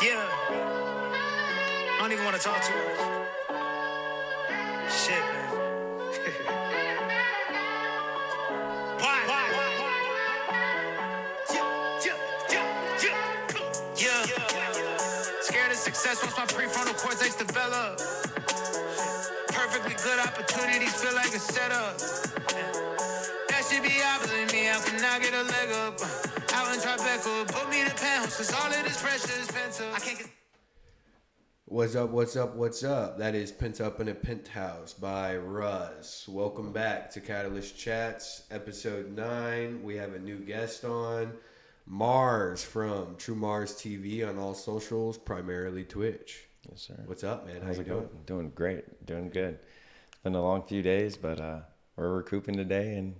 Yeah, I don't even want to talk too much. Shit, man. Why? Yeah. Scared of success once my prefrontal cortex develop. Perfectly good opportunities feel like a setup. That should be opposite me. How can I get a leg up? Out in Tribeca, put me to pounds, cause all of this pressure is pent up. I can't get. What's up, what's up, what's up? That is Pent Up in a Penthouse by Ruz. Welcome back to Catalyst Chats, episode 9. We have a new guest on, Marz from truMaRZtv on all socials, primarily Twitch. Yes, sir. What's up, man? How's How it you going? Doing great. Doing good. It's been a long few days, but we're recouping today, and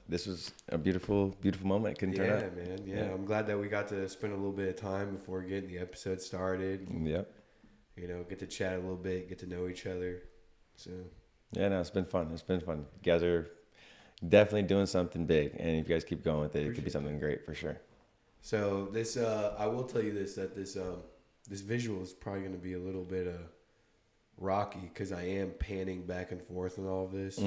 this was a beautiful moment. It couldn't turn out. Yeah, man. Yeah, I'm glad that we got to spend a little bit of time before getting the episode started. Yep. Get to chat a little bit, get to know each other. So yeah, no, it's been fun. You guys are definitely doing something big, and if you guys keep going with it, it could be something great for sure. So this, I will tell you this, that this visual is probably going to be a little bit rocky because I am panning back and forth and all of this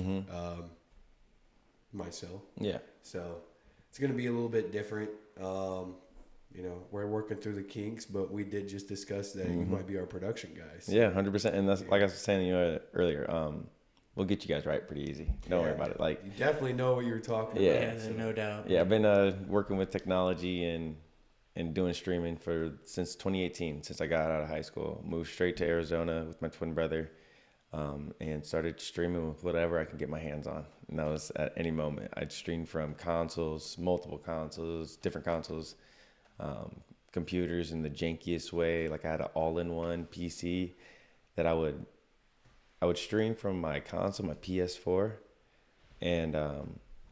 myself. Yeah. So it's going to be a little bit different. We're working through the kinks, but we did just discuss that you might be our production guys. Yeah, 100%. And that's like I was saying earlier. We'll get you guys right pretty easy. Don't worry about it. Like you definitely know what you're talking about. Yeah, no doubt. Yeah, I've been working with technology and doing streaming since 2018, since I got out of high school. Moved straight to Arizona with my twin brother, and started streaming with whatever I can get my hands on. And that was at any moment. I'd stream from consoles, multiple consoles, different consoles, computers in the jankiest way. Like I had an all-in-one PC that I would stream from my console, my PS4, and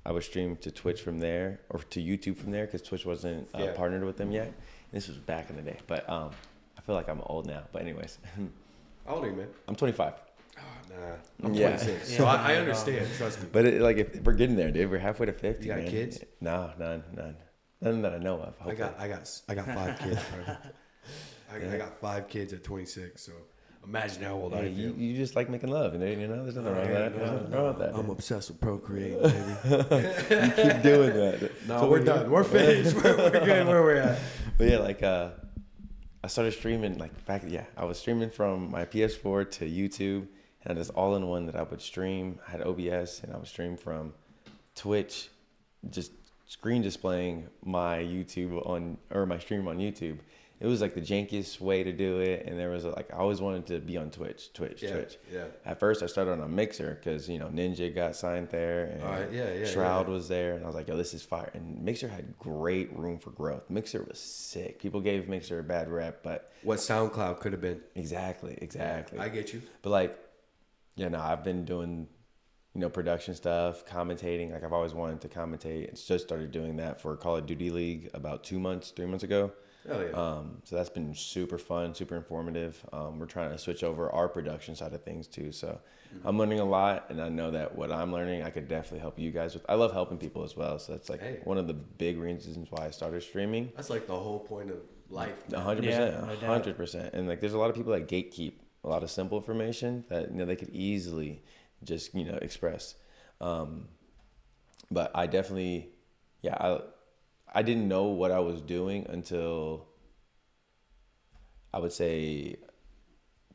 I would stream to Twitch from there, or to YouTube from there, because Twitch wasn't partnered with them yet. This was back in the day, but I feel like I'm old now. But anyways. How old are you, man? I'm 25. Oh, nah. I'm 26. So I understand, trust me. But if we're getting there, dude. We're halfway to 50, You got man. kids? No, none. None that I know of. I got 5 kids, bro. I got 5 kids at 26, so imagine how old I feel. You just like making love, there's nothing wrong with that. There's nothing wrong with that. I'm obsessed with procreating, baby. You keep doing that. No, So we're done. We're finished. We're good where we're at. But yeah, I started streaming I was streaming from my PS4 to YouTube, and I had this all-in-one that I would stream. I had OBS, and I would stream from Twitch, just screen displaying my my stream on YouTube. It was like the jankiest way to do it, and there was I always wanted to be on Twitch. Yeah. At first, I started on a Mixer because Ninja got signed there, and Shroud was there, and I was like, "Yo, this is fire!" And Mixer had great room for growth. Mixer was sick. People gave Mixer a bad rep, but what SoundCloud could have been. Exactly. I get you. But I've been doing production stuff, commentating. I've always wanted to commentate. And just started doing that for Call of Duty League about 3 months ago. Oh yeah. So that's been super fun, super informative. We're trying to switch over our production side of things too. So I'm learning a lot, and I know that what I'm learning, I could definitely help you guys with. I love helping people as well. So that's one of the big reasons why I started streaming. That's like the whole point of life. 100%, 100%. And there's a lot of people that gatekeep a lot of simple information that they could easily just express. But I definitely, I didn't know what I was doing until I would say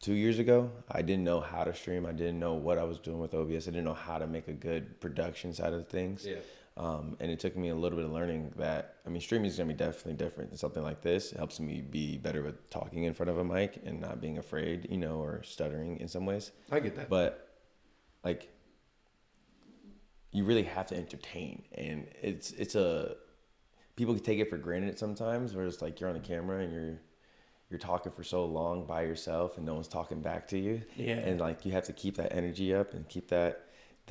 2 years ago. I didn't know how to stream. I didn't know what I was doing with OBS. I didn't know how to make a good production side of things. Yeah. And it took me a little bit of learning that, streaming is going to be definitely different than something like this. It helps me be better with talking in front of a mic and not being afraid, or stuttering in some ways. I get that. But you really have to entertain, and people can take it for granted sometimes, where it's you're on a camera and you're talking for so long by yourself and no one's talking back to you. Yeah. And you have to keep that energy up and keep the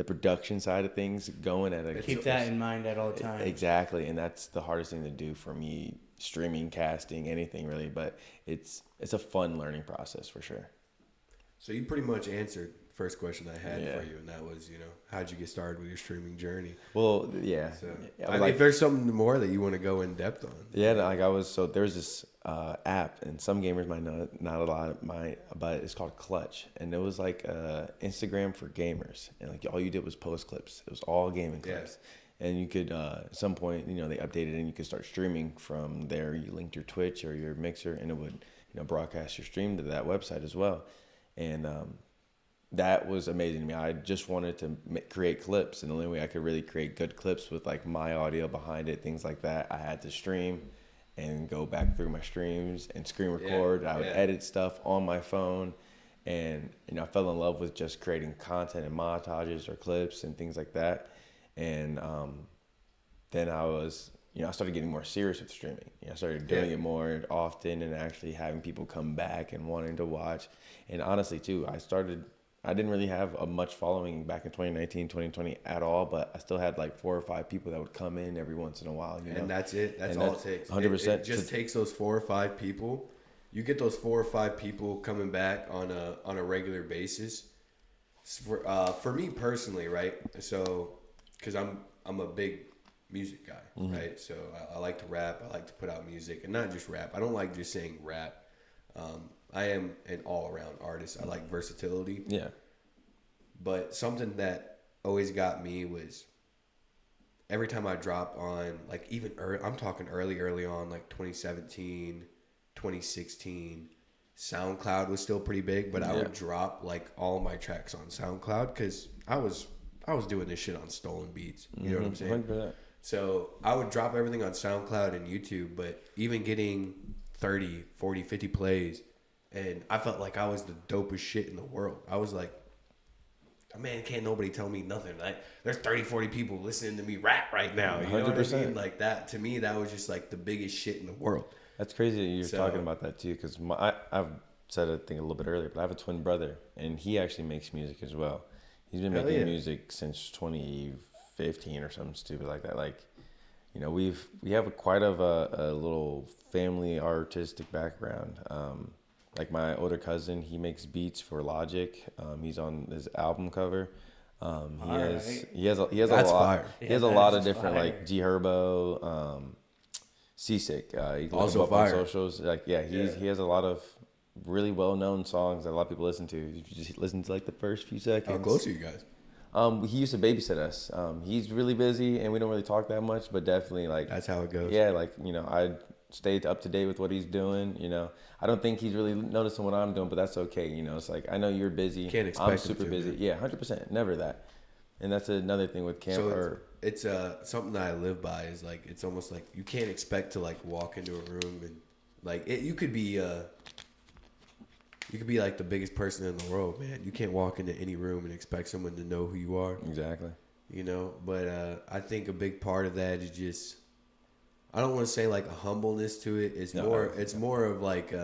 production side of things going keep that in mind at all times. Exactly. And that's the hardest thing to do for me, streaming, casting, anything really, but it's a fun learning process for sure. So you pretty much answered first question I had for you, and that was, how'd you get started with your streaming journey? Well, yeah. So, if there's something more that you want to go in depth on. Yeah, there's this app, and some gamers might know it, not a lot might, but it's called Clutch, and it was like Instagram for gamers, and like all you did was post clips. It was all gaming clips, and you could at some point, they updated it, and you could start streaming from there. You linked your Twitch or your Mixer, and it would broadcast your stream to that website as well, and that was amazing to me. I just wanted to create clips, and the only way I could really create good clips with like my audio behind it, things like that, I had to stream and go back through my streams and screen record. I would edit stuff on my phone, and I fell in love with just creating content and montages or clips and things like that. And then I started getting more serious with streaming. I started doing it more often and actually having people come back and wanting to watch. And honestly too, I didn't really have a much following back in 2019, 2020 at all, but I still had like 4 or 5 people that would come in every once in a while. And that's it. That's all it takes. 100%. It just takes those 4 or 5 people. You get those 4 or 5 people coming back on a regular basis. For me personally, right? So, because I'm a big music guy, right? So I like to rap. I like to put out music, and not just rap. I don't like just saying rap. I am an all-around artist. I like versatility. Yeah. But something that always got me was every time I drop on, like even I'm talking early on, like 2017, 2016, SoundCloud was still pretty big, but I would drop like all my tracks on SoundCloud because I was doing this shit on stolen beats. You know what I'm saying? 100%. So I would drop everything on SoundCloud and YouTube, but even getting 30, 40, 50 plays, and I felt like I was the dopest shit in the world. I was like, man, can't nobody tell me nothing. Like, there's 30, 40 people listening to me rap right now. You 100%. Know what I mean? Like that, to me, that was just like the biggest shit in the world. That's crazy that you're talking about that too, because I've said a thing a little bit earlier, but I have a twin brother, and he actually makes music as well. He's been making music since 2015 or something stupid like that. Like, we have quite of a little family artistic background. Like my older cousin, he makes beats for Logic. He's on his album cover. He has a lot. He has a lot of different like G Herbo, Seasick. He also fire. On socials. Like he has a lot of really well known songs that a lot of people listen to. You just listen to like the first few seconds. How close are you guys? He used to babysit us. He's really busy and we don't really talk that much, but definitely like that's how it goes. Yeah, like I stay up to date with what he's doing. I don't think he's really noticing what I'm doing, but that's okay. It's like I know you're busy. Can't expect I'm super busy. Man. Yeah, 100%. Never that. And that's another thing with camp. So it's something that I live by is like it's almost like you can't expect to like walk into a room and like you could be like the biggest person in the world, man. You can't walk into any room and expect someone to know who you are. Exactly. But I think a big part of that is just I don't want to say like a humbleness to it. It's more of like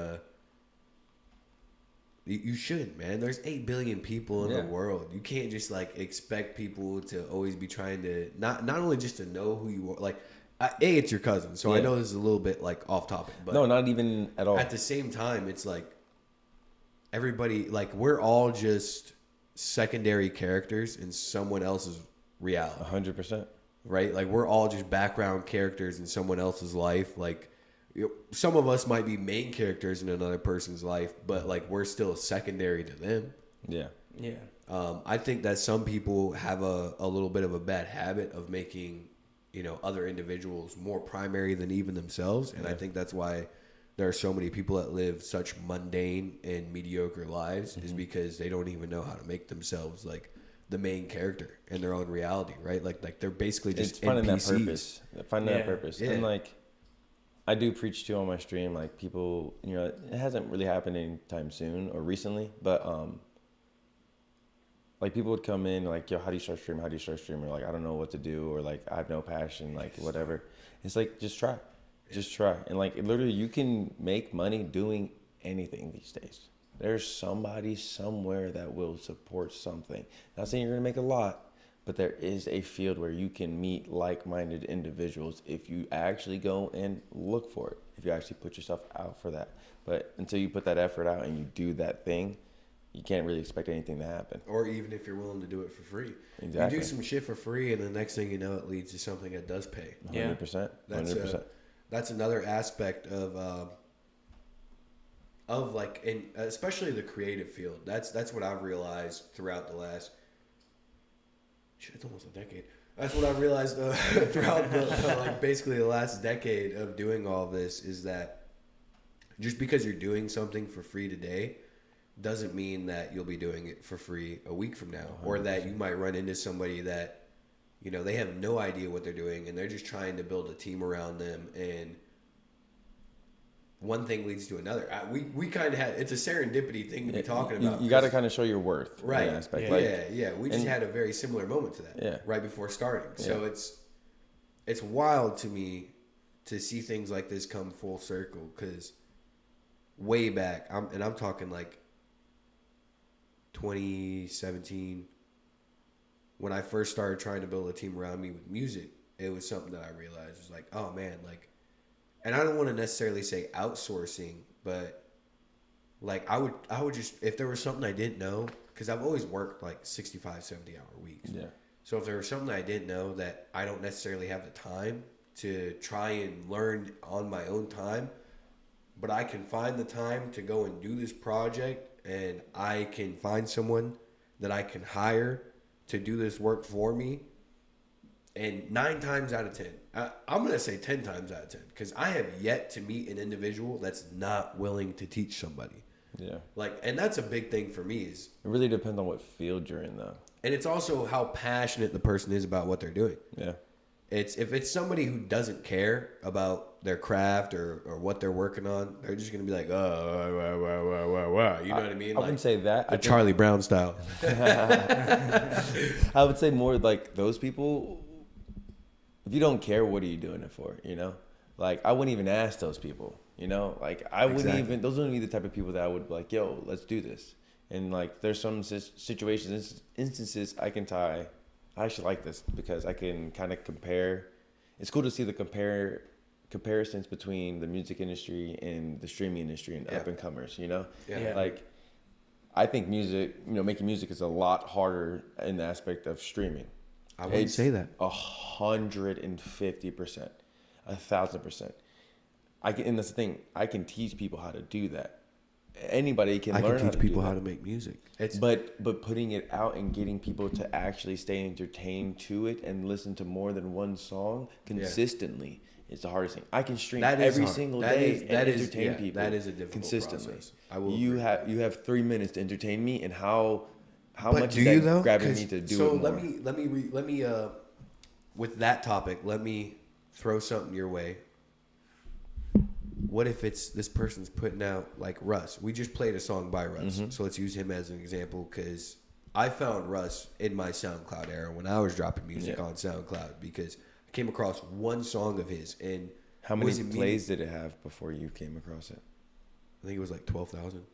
you should, man. There's 8 billion people in the world. You can't just like expect people to always be trying to not only just to know who you are. Like, it's your cousin, so I know this is a little bit like off topic, but no, not even at all. At the same time, it's like everybody, like we're all just secondary characters in someone else's reality. 100%. Right? Like we're all just background characters in someone else's life. Like some of us might be main characters in another person's life, but like we're still secondary to them. Yeah. Yeah. I think that some people have a little bit of a bad habit of making, other individuals more primary than even themselves. And I think that's why there are so many people that live such mundane and mediocre lives is because they don't even know how to make themselves like the main character in their own reality, right? Like they're basically just finding NPCs. that purpose. Finding that purpose. Yeah. And like I do preach to on my stream, like people, it hasn't really happened anytime soon or recently, but like people would come in like, yo, how do you start streaming? How do you start streaming? Or like, I don't know what to do, or like I have no passion, like whatever. It's like just try. Just try. And like literally you can make money doing anything these days. There's somebody somewhere that will support something. Not saying you're going to make a lot, but there is a field where you can meet like-minded individuals if you actually go and look for it, if you actually put yourself out for that. But until you put that effort out and you do that thing, you can't really expect anything to happen. Or even if you're willing to do it for free. Exactly. You do some shit for free, and the next thing you know, it leads to something that does pay. 100%. 100%. That's another aspect of of like, and especially the creative field. That's what I've realized throughout the last. Shit, it's almost a decade. That's what I've realized throughout like basically the last decade of doing all this is that just because you're doing something for free today doesn't mean that you'll be doing it for free a week from now, 100%. Or that you might run into somebody that, you know, they have no idea what they're doing and they're just trying to build a team around them, and one thing leads to another. We kind of had, it's a serendipity thing to be talking about. You got to kind of show your worth, right? In that aspect. Yeah. We just had a very similar moment to that, right before starting. So it's wild to me to see things like this come full circle, because way back, I'm talking like 2017, when I first started trying to build a team around me with music, it was something that I realized was like, oh man, like. And I don't want to necessarily say outsourcing, but like I would just, if there was something I didn't know, because I've always worked like 65, 70 hour weeks. Yeah. So if there was something I didn't know that I don't necessarily have the time to try and learn on my own time, but I can find the time to go and do this project, and I can find someone that I can hire to do this work for me. And 9 times out of 10, I'm going to say 10 times out of 10, because I have yet to meet an individual that's not willing to teach somebody. Yeah. Like, and that's a big thing for me. Is it really depends on what field you're in, though. And it's also how passionate the person is about what they're doing. Yeah. If it's somebody who doesn't care about their craft or what they're working on, they're just going to be like, oh, you know what I mean? I wouldn't say that. The Charlie Brown style. I would say more like those people. If you don't care, what are you doing it for? You know, like I wouldn't even ask those people. You know, like I wouldn't even. Those wouldn't be the type of people that I would be like, yo, let's do this. And like, there's some situations, instances I can tie. I actually like this because I can kind of compare. It's cool to see the comparisons between the music industry and the streaming industry and up and comers. You know, like I think music. You know, making music is a lot harder in the aspect of streaming. I wouldn't say that. 150%, 1,000%. And that's the thing. I can teach people how to do that. Anybody can learn how to do that. I can teach people how to make music. But putting it out and getting people to actually stay entertained to it and listen to more than one song consistently is the hardest thing. I can stream every single day and entertain people. That is a difficult consistently. Process. You have 3 minutes to entertain me, and how much is that grabbing me to do it more? So let me with that topic, let me throw something your way. What if it's this person's putting out, like Russ? We just played a song by Russ, so let's use him as an example, because I found Russ in my SoundCloud era when I was dropping music on SoundCloud, because I came across one song of his. And how many plays did it have before you came across it? I think it was like 12,000.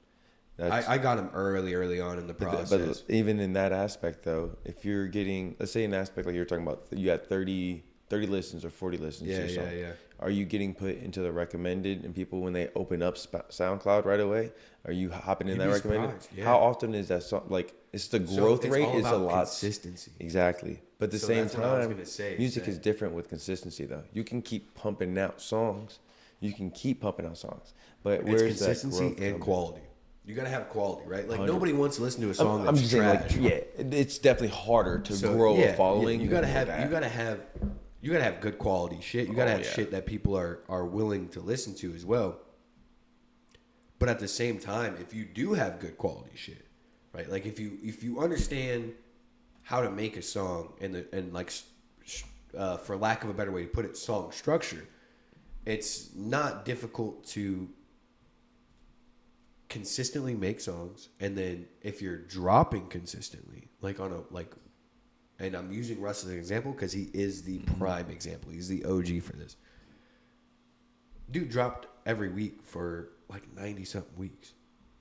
I got him early on in the process. But even in that aspect, though, if you're getting, let's say an aspect like you're talking about, you had 30 listens or 40 listens or something. Yeah. Are you getting put into the recommended, and people, when they open up SoundCloud right away, are you hopping in that recommended? Yeah. How often is that song? Like, it's the growth rate is a lot. Consistency. Exactly. But at the same time, music is different with consistency, though. You can keep pumping out songs. But where's consistency and quality? You gotta have quality, right? Like 100. Nobody wants to listen to a song that's just trash. Saying, like, it's definitely harder to grow a following. You gotta have good quality shit. You gotta have shit that people are willing to listen to as well. But at the same time, if you do have good quality shit, right? Like if you understand how to make a song and like for lack of a better way to put it, song structure, it's not difficult to consistently make songs. And then if you're dropping consistently, like and I'm using Russ as an example because he is the prime example. He's the OG for this. Dude dropped every week for like 90 something weeks.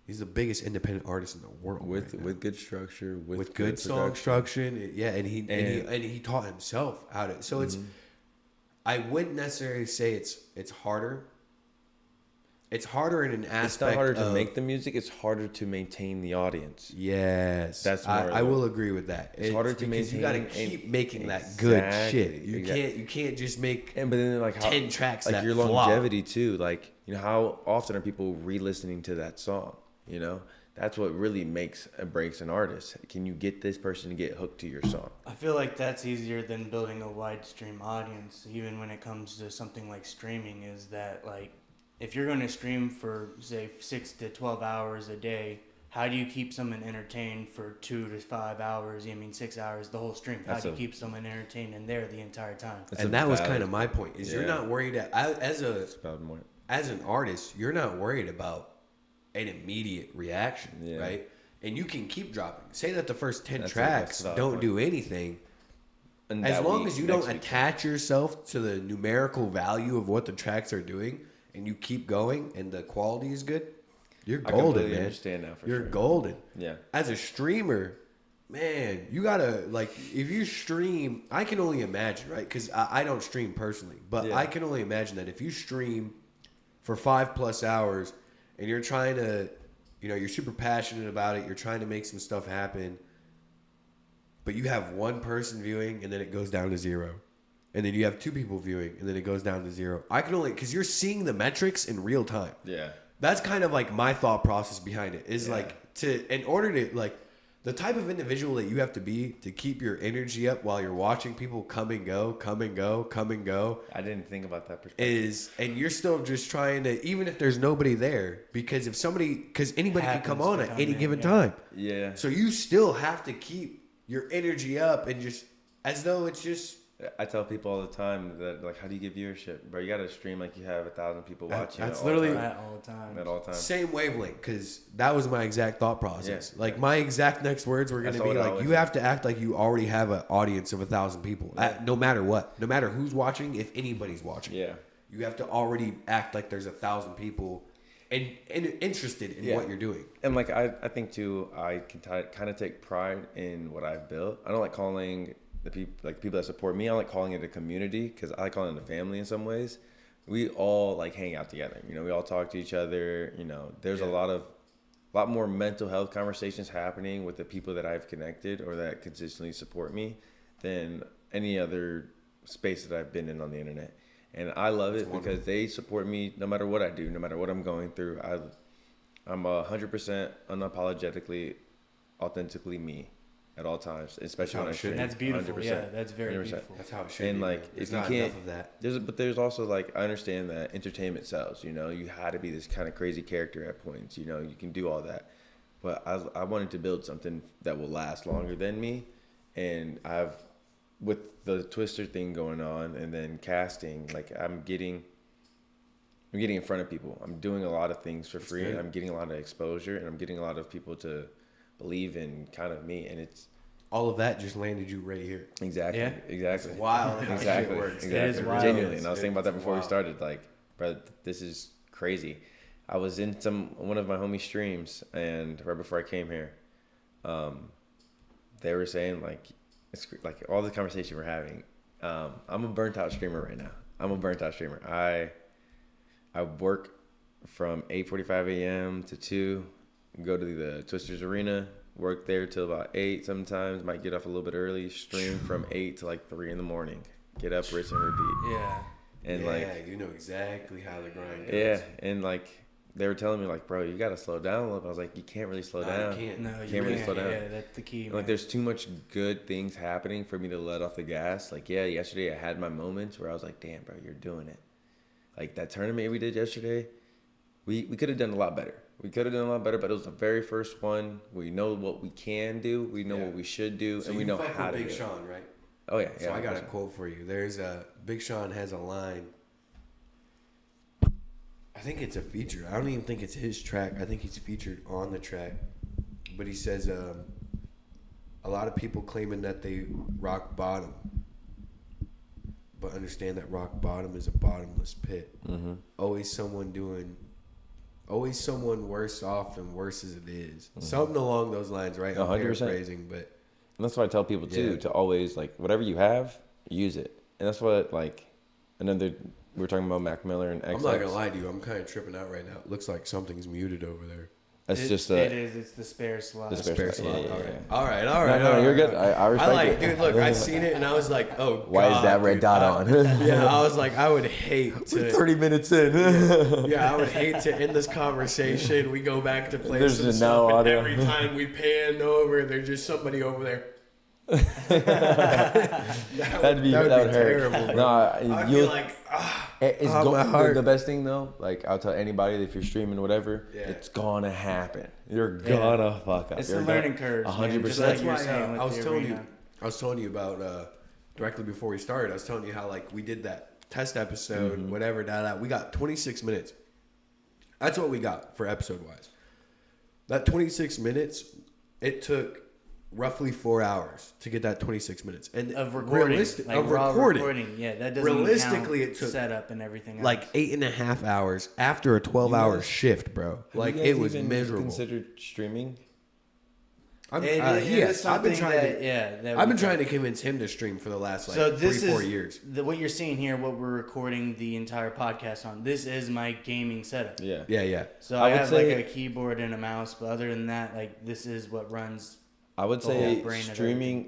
He's the biggest independent artist in the world with good structure, with good song structure. And he taught himself how to. So it's, I wouldn't necessarily say it's harder. it's harder in an aspect. It's not harder to make the music. It's harder to maintain the audience. Yes, that's more. I will agree with that. It's harder to maintain. You got to keep making that good shit. You can't just make. But then like 10 tracks like that your flop. longevity too. Like how often are people re-listening to that song? That's what really makes and breaks an artist. Can you get this person to get hooked to your song? I feel like that's easier than building a wide stream audience, even when it comes to something like streaming, is that like if you're going to stream for say 6 to 12 hours a day, how do you keep someone entertained for 2 to 5 hours? 6 hours, the whole stream. How do you keep someone entertained and there the entire time? And that was kind of my point. Is you're not worried as an artist, you're not worried about an immediate reaction, right? And you can keep dropping. Say that the first 10 tracks don't do anything. And as long as you don't attach yourself to the numerical value of what the tracks are doing, and you keep going, and the quality is good, you're golden, man. Understand now for you're sure. golden. Yeah. As a streamer, man, you gotta if you stream, I can only imagine, right? Because I don't stream personally, but I can only imagine that if you stream for 5+ hours. And you're trying to, you're super passionate about it. You're trying to make some stuff happen. But you have one person viewing and then it goes down to 0. And then you have 2 people viewing and then it goes down to 0. Because you're seeing the metrics in real time. Yeah. That's kind of like my thought process behind it is in order to the type of individual that you have to be to keep your energy up while you're watching people come and go. I didn't think about that perspective. And you're still just trying to, even if there's nobody there, because anybody can come on at any given time. Yeah. So you still have to keep your energy up and just as though it's just. I tell people all the time that how do you get viewership, bro? You got to stream like you have 1,000 people watching. That's literally at all times. At all times. Same wavelength, because that was my exact thought process. Yeah. My exact next words were going to be you have to act like you already have an audience of 1,000 people, no matter what, no matter who's watching, if anybody's watching. Yeah. You have to already act like there's 1,000 people and interested in what you're doing. And I think too, I can kind of take pride in what I've built. I don't like calling the people that support me, I like calling it a community because I like calling it a family in some ways. We all hang out together. We all talk to each other. There's a lot more mental health conversations happening with the people that I've connected or that consistently support me than any other space that I've been in on the internet. And I love it because they support me no matter what I do, no matter what I'm going through. I'm 100% unapologetically, authentically me. At all times, especially when I stream. That's beautiful. 100%. Yeah, that's very 100%. beautiful. That's how it should and be. If you not can't, enough of that. There's also I understand that entertainment sells. You had to be this kind of crazy character at points. You can do all that, but I wanted to build something that will last longer than me, and with the Twister thing going on, and then casting, I'm getting in front of people. I'm doing a lot of things for free. I'm getting a lot of exposure, and I'm getting a lot of people to believe in kind of me, and it's all of that just landed you right here. Exactly. Yeah. Exactly. It's wild. Exactly. It works. Exactly. It is wild. Genuinely, and I was thinking about that before wild. we started. Bro, this is crazy. I was in one of my homie streams, and right before I came here, they were saying it's all the conversation we're having. I'm a burnt out streamer right now. I work from 8:45 a.m. to 2. Go to the Twisters Arena, work there till about 8 sometimes, might get off a little bit early, stream from 8 to 3 in the morning, get up, rinse and repeat. Yeah. And you know exactly how the grind goes. Yeah, and they were telling me bro, you got to slow down a little bit. I was like, you can't really slow down. You can't. No, you can't really slow down. Yeah, that's the key. And, there's too much good things happening for me to let off the gas. Yesterday I had my moments where I was like, damn, bro, you're doing it. That tournament we did yesterday, we could have done a lot better. But it was the very first one. We know what we can do. We know what we should do, So and we know how to do Big it. Sean, right? Oh, yeah. So I got a quote for you. There's Big Sean has a line. I think it's a feature. I don't even think it's his track. I think he's featured on the track. But he says, a lot of people claiming that they rock bottom, but understand that rock bottom is a bottomless pit. Mm-hmm. Always someone worse off than worse as it is. Mm-hmm. Something along those lines, right? I'm 100%. paraphrasing, but... And that's what I tell people, too, to always, whatever you have, use it. And that's what, another we were talking about Mac Miller and XX. I'm not gonna lie to you. I'm kind of tripping out right now. It looks like something's muted over there. That's just it is. It's the spare slot. The Spare slot. Yeah. All right. No, you're good. I respect it. Dude, look, I seen it and I was like, oh, Why God, is that red dude. dot on? Yeah, I was like, I would hate to. 30 minutes in. Yeah, I would hate to end this conversation. We go back to play There's some just stuff, no and audio. every time we pan over, there's just somebody over there. That would hurt. terrible. No, I'd I'd be like, my heart. The best thing though, like I'll tell anybody if you're streaming whatever, Yeah. it's gonna happen. You're gonna fuck up. It's You're the learning curve. 100%. Just That's like you're why saying with I was the telling arena. you about directly before we started. I was telling you how like we did that test episode, whatever. We got 26 minutes. That's what we got for episode wise. That 26 minutes, it took roughly 4 hours to get that 26 minutes and Of recording. Raw recording. Yeah, that doesn't Realistically, count it took setup and everything else. like 8.5 hours after a 12-hour shift, bro. Like Have you it guys was even miserable. considered streaming? I've It is yes, I've been something trying that- to. yeah, that I've been we- trying to convince him to stream for the last like So this 3-4 is years. what you're seeing here. What we're recording the entire podcast on. This is my gaming setup. Yeah. Yeah. So I I would have say- like a keyboard and a mouse, but other than that, like this is what runs. I would The say whole brain of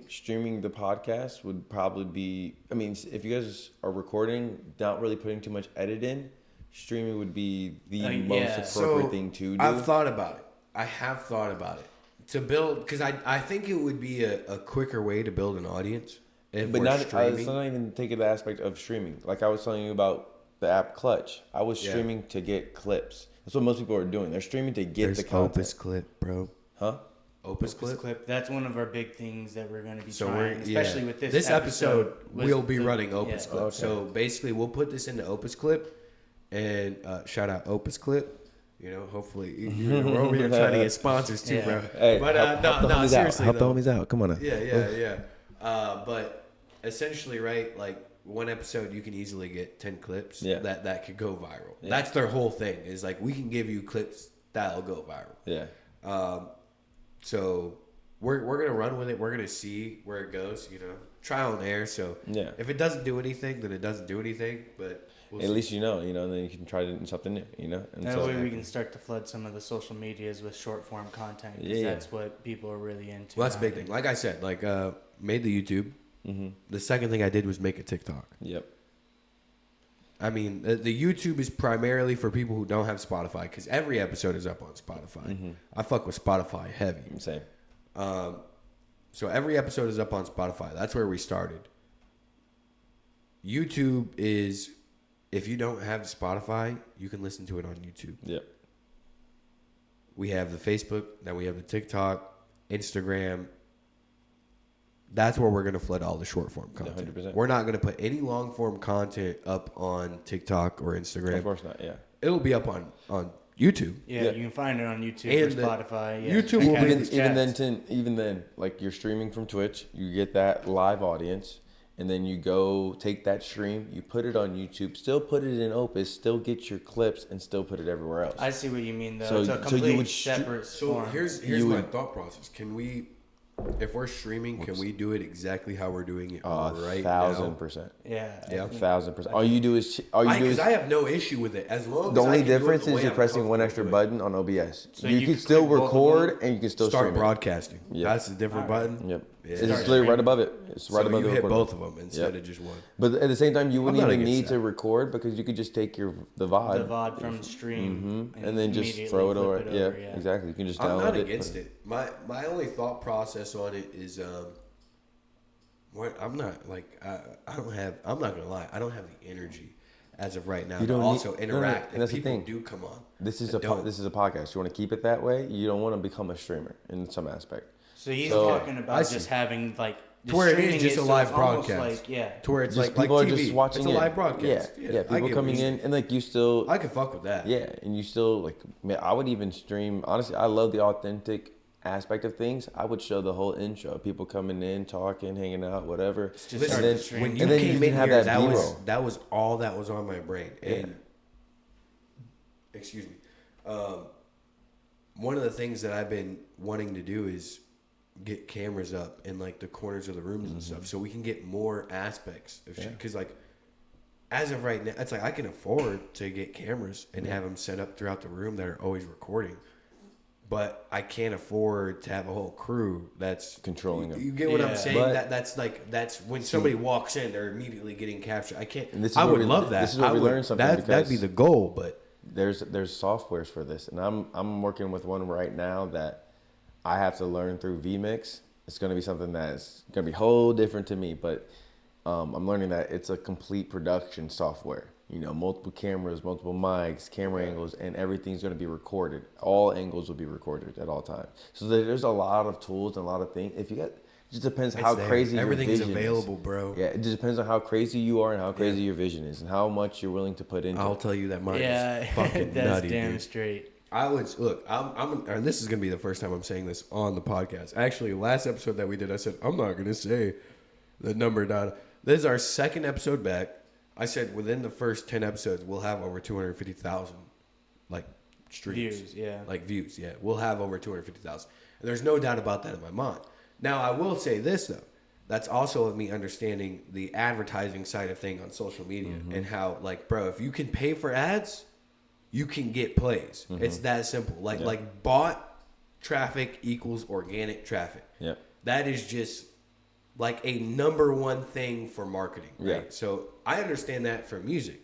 streaming the podcast would probably be. I mean, if you guys are recording, not really putting too much edit in, streaming would be the most yeah. appropriate thing to do. I've thought about it. I have thought about it to build because I think it would be a quicker way to build an audience if but we're not. streaming. Let's not even take the aspect of streaming. Like I was telling you about the app Clutch. I was Yeah. streaming to get clips. That's what most people are doing. They're streaming to get There's the content. Opus Clip, bro. Huh? Opus Clip. That's one of our big things that we're going to be So trying, especially with this episode was we'll be the- running Opus yeah. Clip. Okay. So basically, we'll put this into Opus Clip, and shout out Opus Clip. You know, hopefully we're over here trying to get sponsors too, Yeah. bro. Hey, But help the no, homies out. seriously, Help the though. homies out. Come on now. Yeah. But essentially, right, like one episode, you can easily get 10 clips Yeah. that could go viral. Yeah. That's their whole thing. Is like we can give you clips that'll go viral. Yeah. So we're gonna run with it. We're gonna see where it goes. You know, trial and error. So Yeah. if it doesn't do anything, then it doesn't do anything. But we'll At see. least you know, and then you can try something new, And That so, way we can start to flood some of the social medias with short form content because Yeah. that's what people are really into. Well, that's a big thing. Like I said, like made the YouTube. The second thing I did was make a TikTok. Yep. I mean, the YouTube is primarily for people who don't have Spotify because every episode is up on Spotify. I fuck with Spotify heavy. Same. So every episode is up on Spotify. That's where we started. YouTube is, if you don't have Spotify, you can listen to it on YouTube. Yep. We have the Facebook, then we have the TikTok, Instagram. That's where we're going to flood all the short form content. 100%. We're not going to put any long form content up on TikTok or Instagram. Of course not. Yeah. It'll be up on YouTube. Yeah, Yeah. you can find it on YouTube And or the- Spotify. Yeah. YouTube That will kind be of Even chats. then, like you're streaming from Twitch, you get that live audience, and then you go take that stream, you put it on YouTube, still put it in Opus, still get your clips, and still put it everywhere else. I see what you mean, though. So- it's a so you complete would separate So form. here's You my would- thought process. Can we, if we're streaming, can we do it exactly how we're doing it right 1,000%. yeah. Yeah. 1,000%. All you do is now? Because I have no issue with it as long the as I only can do it difference the is way you're I'm pressing one comfortable extra doing it. button on OBS. So you you can can still click both of record and you can still Start stream it. broadcasting. Yeah. That's a different button. Yep. Yeah. It's Start literally right streaming. above it. It's right So above you the hit record both button. of them instead Yep. of just one. But at the same time, you wouldn't not even against need that. to record because you could just take the VOD. The VOD from stream and then just immediately throw it flip over. Yeah, yeah. exactly. You can just I'm download not it. against it. My only thought process on it is I'm not like I'm not gonna lie, I don't have the energy as of right now You to don't also need- interact. and that's If the people thing. do come on. This is I a don't. this is a podcast. You want to keep it that way. You don't want to become a streamer in some aspect. So he's So, talking I about see. just having like To where it is streaming just a so live it's almost broadcast. Like, yeah. To where it's Just like people TV. are just watching it's a it. live broadcast. Yeah, I people get what coming you're in saying. and like you still. I can fuck with that. Yeah, and you still like. Man, I would even stream. Honestly, I love the authentic aspect of things. I would show the whole intro. People coming in, talking, hanging out, whatever. Just Listen, start then- the stream. when you And then came you in can have here, that that was B-roll. all that was on my brain. Yeah. And excuse me, one of the things that I've been wanting to do is get cameras up in like the corners of the rooms and stuff, so we can get more aspects of shit. Because like as of right now, it's like I can afford to get cameras and have them set up throughout the room that are always recording. But I can't afford to have a whole crew that's controlling them. You get what I'm saying? But That's when somebody walks in, they're immediately getting captured. I can't. And this is I where would love that. This is where we learn something that'd be the goal, but there's softwares for this, and I'm working with one right now that I have to learn through vMix. It's going to be something that's going to be whole different to me, but I'm learning that it's a complete production software. You know, multiple cameras, multiple mics, camera angles, and everything's going to be recorded. All angles will be recorded at all times. So there's a lot of tools and a lot of things. If you get, it just depends how crazy everything's your vision available, is. bro. Yeah, it just depends on how crazy you are and how crazy your vision is, and how much you're willing to put into I'll it. tell you that mine is fucking that's nutty, damn dude. straight. And this is gonna be the first time I'm saying this on the podcast. Actually, last episode that we did, I said I'm not gonna say the number down. This is our second episode back. I said within the first 10 episodes, we'll have over 250,000 like streams. Views, yeah. Like views, yeah. We'll have over 250,000. And there's no doubt about that in my mind. Now, I will say this, though. That's also me understanding the advertising side of thing on social media and how, like, bro, if you can pay for ads, you can get plays. It's that simple. Like bought traffic equals organic traffic. Yeah. That is just like a number one thing for marketing, right? Yeah. So I understand that for music.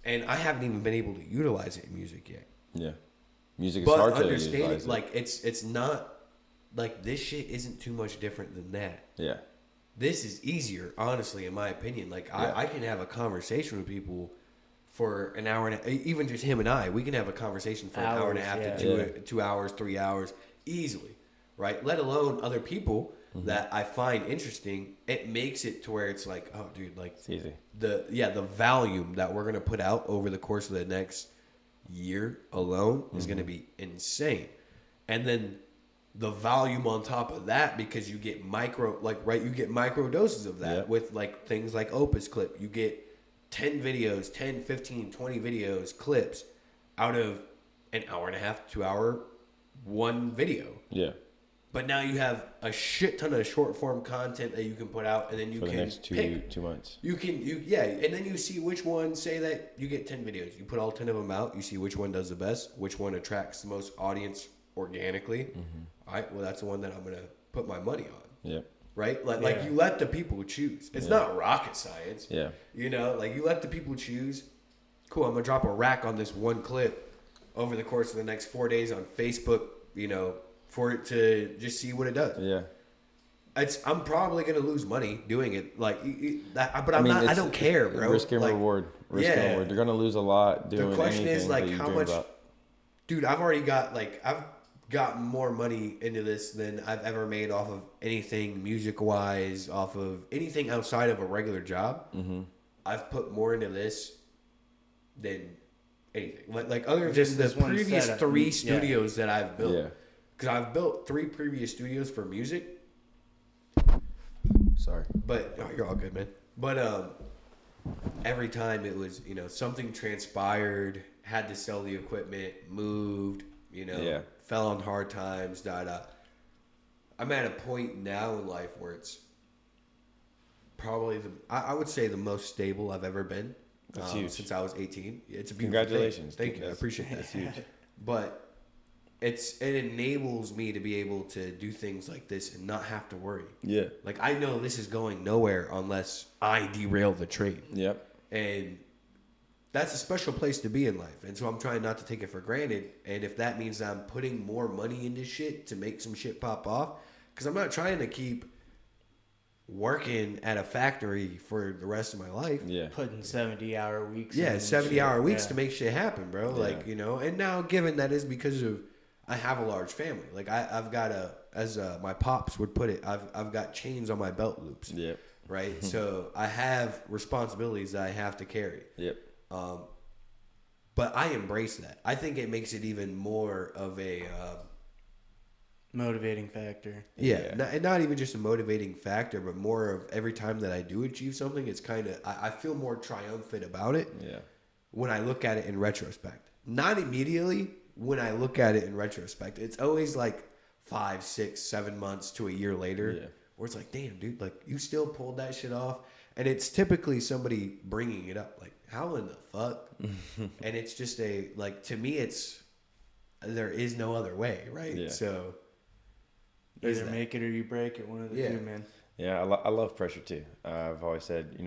And I haven't even been able to utilize it in music yet. Yeah. Music is But hard to understanding, utilize. like, it's not, like, this shit isn't too much different than that. Yeah. This is easier, honestly, in my opinion. Like, I can have a conversation with people for an hour and even just him and I. We can have a conversation for an hour and a half to 2 hours, 3 hours, easily, right? Let alone other people that I find interesting. It makes it to where it's like, oh, dude, like, It's easy. the volume that we're gonna put out over the course of the next year alone is gonna be insane, and then the volume on top of that, because you get you get micro doses of that with like things like Opus Clip. You get 10 videos, 10, 15, 20 videos, clips out of an hour and a half, 2 hour, one video. Yeah. But now you have a shit ton of short form content that you can put out, and then you For can the next pick. 2 months. And then you see which one. Say that you get 10 videos, you put all 10 of them out. You see which one does the best, which one attracts the most audience organically. All right, well, that's the one that I'm gonna put my money on. Yep. Right, like you let the people choose. It's not rocket science. Yeah. You know, like you let the people choose. Cool, I'm gonna drop a rack on this one clip over the course of the next 4 days on Facebook. You know, for it to just see what it does. Yeah. I'm probably gonna lose money doing it, but I don't care, bro. Risk and reward. Risk and reward. You're gonna lose a lot doing. The question is anything like that you how dream much, about. dude. I've gotten more money into this than I've ever made off of anything music wise, off of anything outside of a regular job. I've put more into this than anything. Like other than Just the this one previous setup. 3 studios that I've built. Yeah. Because I've built 3 previous studios for music. Sorry. But you're all good, man. But every time it was, something transpired, had to sell the equipment, moved, fell on hard times, I'm at a point now in life where it's probably I would say the most stable I've ever been. That's huge. Since I was 18. It's a beautiful Congratulations. thing. Thank you. I appreciate that. That's huge. But it enables me to be able to do things like this and not have to worry. Yeah. Like, I know this is going nowhere unless I derail the train. Yep. And that's a special place to be in life. And so I'm trying not to take it for granted. And if that means I'm putting more money into shit to make some shit pop off, because I'm not trying to keep working at a factory for the rest of my life. Yeah. Putting 70-hour weeks. Yeah, in 70-hour weeks shit. to make shit happen, bro. Yeah. Like, and now given that is because of I have a large family. Like I've got my pops would put it, I've got chains on my belt loops. Yep. Right? So I have responsibilities that I have to carry. Yep. But I embrace that. I think it makes it even more of a Motivating factor. not even just a motivating factor, but more of every time that I do achieve something, it's kind of I feel more triumphant about it. Yeah. When I look at it in retrospect, not immediately. When I look at it in retrospect, it's always like 5, 6, 7 months to a year later, where it's like, damn, dude, like you still pulled that shit off. And it's typically somebody bringing it up, like, how in the fuck? And it's just to me, there is no other way, right? Yeah. So Either make it or you break it, one of the two, man. Yeah, I love pressure too. I've always said,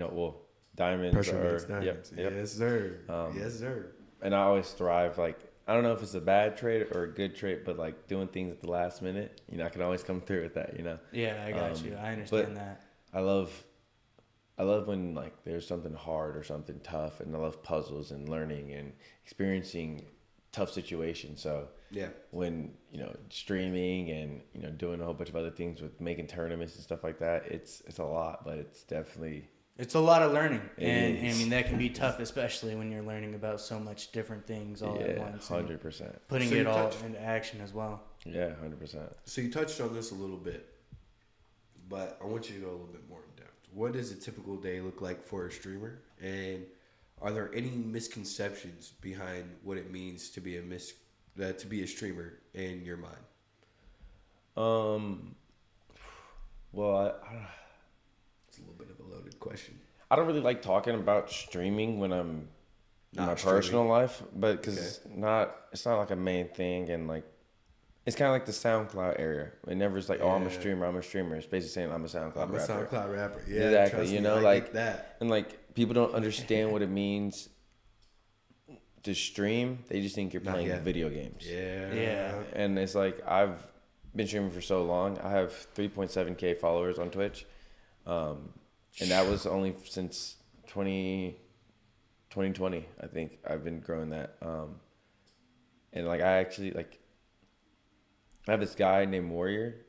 diamonds pressure are... makes diamonds. Yep. Yes, sir. Yes, sir. And I always thrive, I don't know if it's a bad trait or a good trait, but doing things at the last minute, I can always come through with that, Yeah, I got you. I understand that. I love when there's something hard or something tough, and I love puzzles and learning and experiencing tough situations. So yeah, when streaming and doing a whole bunch of other things with making tournaments and stuff like that, it's a lot, but it's definitely... It's a lot of learning, and is. I mean that can be tough, especially when you're learning about so much different things all at once. 100%. Putting it all into action as well. Yeah, 100%. So you touched on this a little bit, but I want you to go a little bit more in depth. What does a typical day look like for a streamer, and are there any misconceptions behind what it means to be a streamer in your mind? Well, It's a little bit of a loaded question. I don't really like talking about streaming when I'm in my personal life, but because it's not like a main thing, and it's kind of like the SoundCloud area. It never is I'm a streamer. It's basically saying I'm a SoundCloud rapper. I'm a SoundCloud rapper. Yeah, exactly. I get that. And people don't understand what it means to stream. They just think you're playing video games. Yeah. And it's I've been streaming for so long. I have 3.7K followers on Twitch. And that was only since 2020, I think I've been growing that. And I actually I have this guy named Warrior.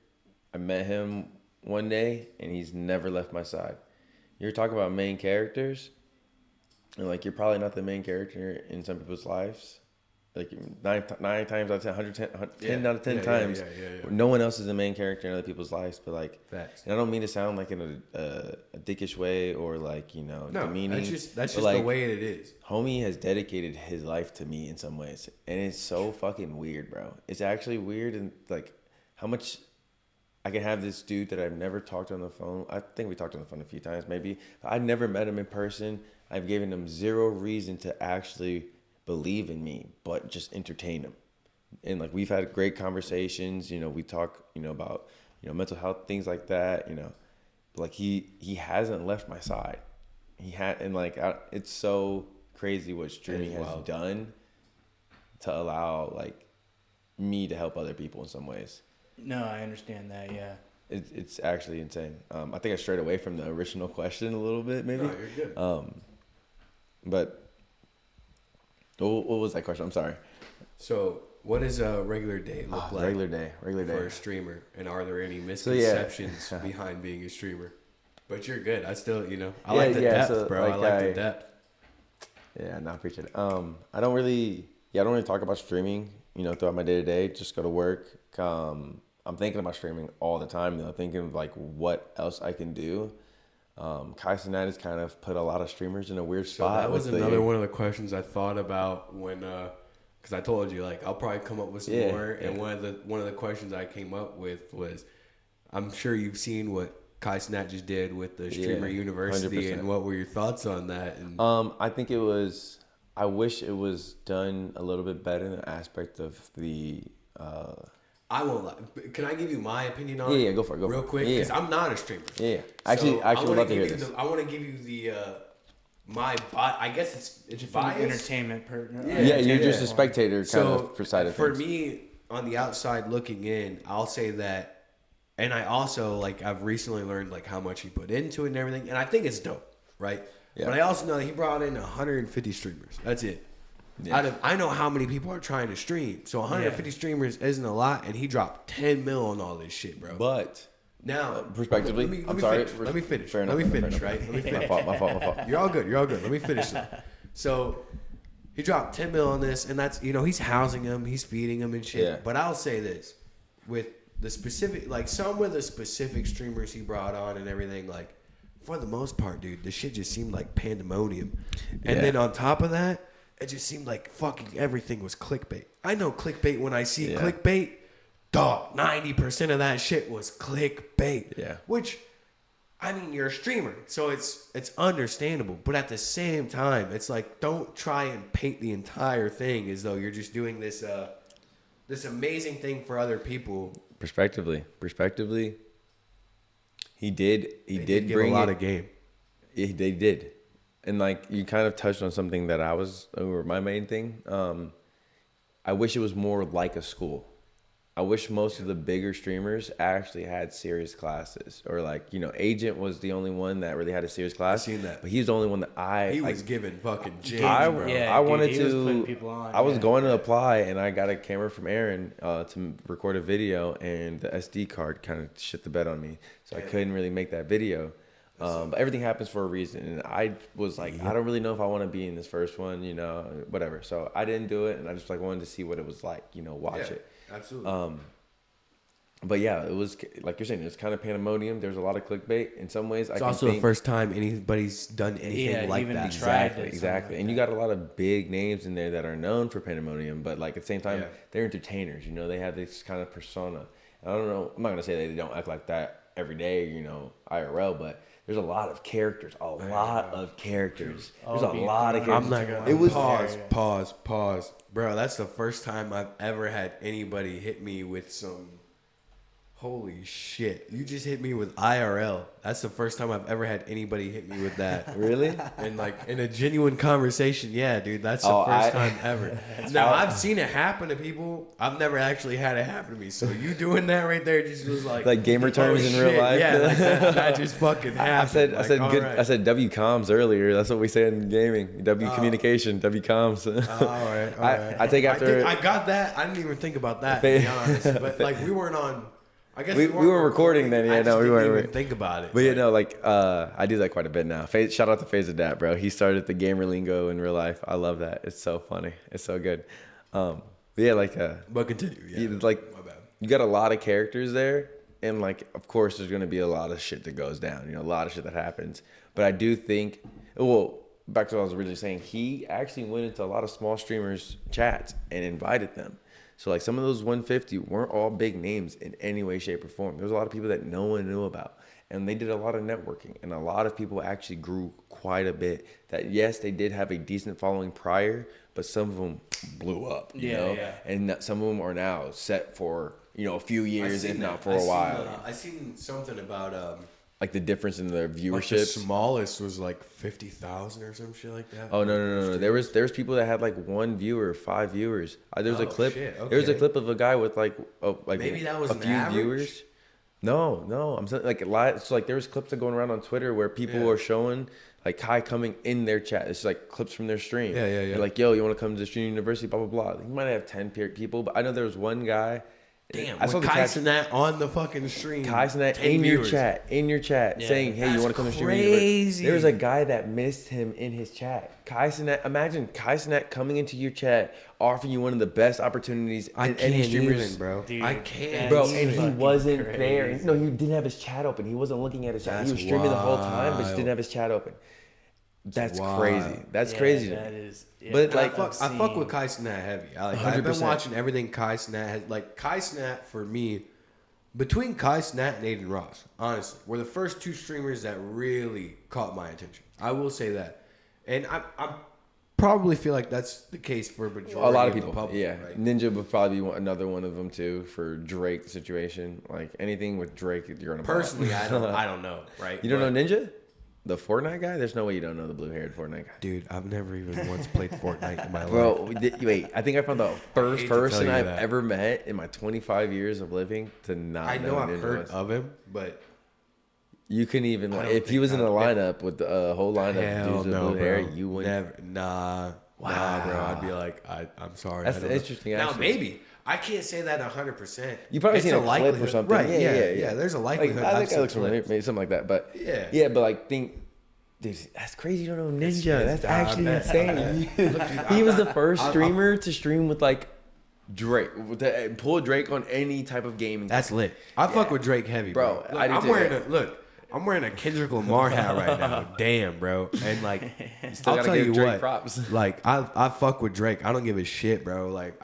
I met him one day and he's never left my side. You're talking about main characters, and you're probably not the main character in some people's lives. 9 times out of 10, 10 out of 10 times, no one else is the main character in other people's lives. But facts. And I don't mean to sound in a dickish way or demeaning. That's just the way it is. Homie has dedicated his life to me in some ways, and it's so fucking weird, bro. It's actually weird, and how much I can have this dude that I've never talked on the phone. I think we talked on the phone a few times, maybe. I never met him in person. I've given him zero reason to actually believe in me, but just entertain him. And we've had great conversations, we talk, about, mental health, things like that, but he hasn't left my side. It's so crazy what streaming has done to allow me to help other people in some ways. No, I understand that. Yeah. It's actually insane. I think I strayed away from the original question a little bit, maybe. No, you're good. But what was that question? I'm sorry. So, what does a regular day look like? Regular day for a streamer, and are there any misconceptions behind being a streamer? But you're good. I still, I like the depth, bro. I like the depth. Yeah, no, I appreciate it. I don't really talk about streaming, throughout my day to day. Just go to work. I'm thinking about streaming all the time, though. Thinking of what else I can do. Kai Cenat has kind of put a lot of streamers in a weird spot. That was another one of the questions I thought about when, because I told you I'll probably come up with some more. And one of the questions I came up with was, I'm sure you've seen what Kai Cenat just did with the Streamer University, 100%. And what were your thoughts on that? And I think I wish it was done a little bit better in the aspect of the. I won't lie. Can I give you my opinion on it? Yeah, go for it. Real quick, because I'm not a streamer. Yeah, actually, would love to hear this. I want to give you the I guess it's bias. Entertainment. You're just a spectator kind of side of things. For me, on the outside looking in, I'll say that, and I also I've recently learned how much he put into it and everything, and I think it's dope, right? Yeah. But I also know that he brought in 150 streamers. That's it. Yeah. I know how many people are trying to stream, so 150 streamers isn't a lot, and he dropped 10 mil on all this shit, bro. But now, perspectively, let me finish. Right? Let me finish. My fault. You're all good. Let me finish. So he dropped 10 mil on this, and that's he's housing them, he's feeding them and shit. Yeah. But I'll say this, with the specific some of the specific streamers he brought on and everything, for the most part, dude, the shit just seemed like pandemonium. And then on top of that, it just seemed like fucking everything was clickbait. I know clickbait when I see clickbait. Dog, 90% of that shit was clickbait. Yeah. Which I mean, you're a streamer, so it's understandable. But at the same time, it's like, don't try and paint the entire thing as though you're just doing this this amazing thing for other people. Perspectively, he did Give bring a lot of game. They did, and like you kind of touched on something that or my main thing. I wish it was more like a school. I wish most of the bigger streamers actually had serious classes, or like, you know, Agent was the only one that really had a serious class. I've seen that, but he's the only one that he was giving fucking gyms, bro. I wanted he was putting to. people on, I was going to apply, and I got a camera from Aaron to record a video, and the SD card kind of shit the bed on me, so I couldn't really make that video. But everything happens for a reason, and I was like, I don't really know if I want to be in this first one, you know, whatever. So I didn't do it, and I just like wanted to see what it was like, you know, watch it. Absolutely. But yeah, it was like you're saying, it was kind of pandemonium. There's a lot of clickbait in some ways. It's also the first time anybody's done anything like even that. Exactly. And you got a lot of big names in there that are known for pandemonium, but like at the same time, they're entertainers. You know, they have this kind of persona. And I don't know. I'm not gonna say they don't act like that every day, you know, IRL, but there's a lot of characters. There's a lot of characters. I'm not gonna. It was pause, bro. That's the first time I've ever had anybody hit me with some. Holy shit! You just hit me with IRL. That's the first time I've ever had anybody hit me with that. Really? And like in a genuine conversation, yeah, dude. That's the first time ever. Now I've seen it happen to people. I've never actually had it happen to me. So you doing that right there just was like gamer terms in real life. Yeah, like that just fucking happened. I said W comms earlier. That's what we say in gaming. W communication. W comms. All right. I take after. I got that. I didn't even think about that, to be honest. But like we weren't on. I guess we were recording then. Yeah, no, we weren't. Even think about it. But you know, like I do that quite a bit now. Shout out to Phase of Dat, bro. He started the gamer lingo in real life. I love that. It's so funny. It's so good. But yeah, like. But continue. Yeah. Like, my bad. You got a lot of characters there, and like, of course, there's gonna be a lot of shit that goes down. You know, a lot of shit that happens. But I do think, well, back to what I was originally saying, he actually went into a lot of small streamers' chats and invited them. So like some of those 150 weren't all big names in any way, shape, or form. There was a lot of people that no one knew about. And they did a lot of networking. And a lot of people actually grew quite a bit. That yes, they did have a decent following prior, but some of them blew up. You know? Yeah. And some of them are now set for, you know, a few years, if not for a while. I seen something about like the difference in their like viewership. the smallest was like 50,000 or some shit like that. Oh no! There was people that had like 1 viewer, 5 viewers. There was a clip. Shit, okay. There was a clip of a guy with like maybe that was a an few average? viewers. No. I'm saying like a lot. So like there was clips that going around on Twitter where people are showing like Kai coming in their chat. It's like clips from their stream. Yeah. They're like, yo, you want to come to the Stream University? Blah blah blah. He might have 10 people, but I know there was one guy. Damn, I saw the Kai chat. Sinat on the fucking stream. Kai Sinat in your chat, saying, "Hey, you want to come to Stream crazy. University?" There was a guy that missed him in his chat. Kai Sinat, imagine Kai Sinat coming into your chat, offering you one of the best opportunities in any streamers, bro. Dude, I can't, bro. That's And he fucking wasn't crazy. there. No, he didn't have his chat open. He wasn't looking at his chat. He was streaming the whole time, but just didn't have his chat open. That's wild. crazy. That's crazy. To That me. is. Yeah, But, I like, fuck with Kai Sinat heavy. I've been 100%. watching everything Kai Sinat has. Like Kai Sinat for me, between Kai Sinat and Aiden Ross, honestly, were the first 2 streamers that really caught my attention. I will say that, and I probably feel like that's the case for a majority A lot of the people, public, yeah. right? Ninja would probably be another one of them too for Drake situation. Like anything with Drake, you're gonna. Personally, I don't know, right? You don't But, know Ninja, the Fortnite guy? There's no way you don't know the blue-haired Fortnite guy. dude? I've never even once played Fortnite in my life. Bro, wait. I think I found the first hate to tell person you I've that. ever met in my 25 years of living to not I know who I've Ninja heard was. of him, but You couldn't even I like don't if he think was in I- a lineup with a whole lineup of hell dudes with no, blue hair, bro. you wouldn't. Never, nah, bro. I'd be like, I'm sorry. That's I don't know. interesting, Now actually. maybe I can't say that 100%. You probably It's seen a clip or likelihood. something, right? Yeah. There's a Like, likelihood. I I've think I seen looked familiar, clips. maybe something like that. But Yeah. but like dude, that's crazy. You don't know Ninja. It's- That's actually I insane. bet. Look, dude, He was the I'm- first I'm- streamer to stream with like Drake, pull Drake on any type of gaming. That's lit. I fuck with Drake heavy, Bro, bro. I do I'm too. wearing a look. I'm wearing a Kendrick Lamar hat right now. Damn, bro. And like, I'll gotta tell give you Drake what. props. Like, I fuck with Drake. I don't give a shit, bro. Like,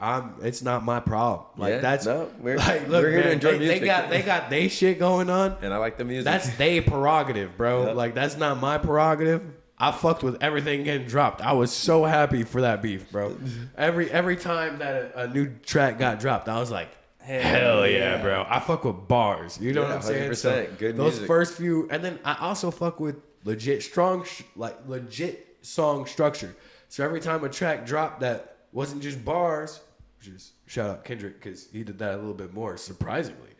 it's not my problem. Like, Yeah, that's no, we're like, look, we're here man, to enjoy they music. got they shit going on. And I like the music. That's they prerogative, bro. Yep. Like, that's not my prerogative. I fucked with everything getting dropped. I was so happy for that beef, bro. Every time that a new track got dropped, I was like, hell yeah, bro. I fuck with bars. You know what I'm saying? 100%. So Good those music. first few, and then I also fuck with legit song structure. So every time a track dropped that wasn't just bars, which is shout out Kendrick because he did that a little bit more surprisingly.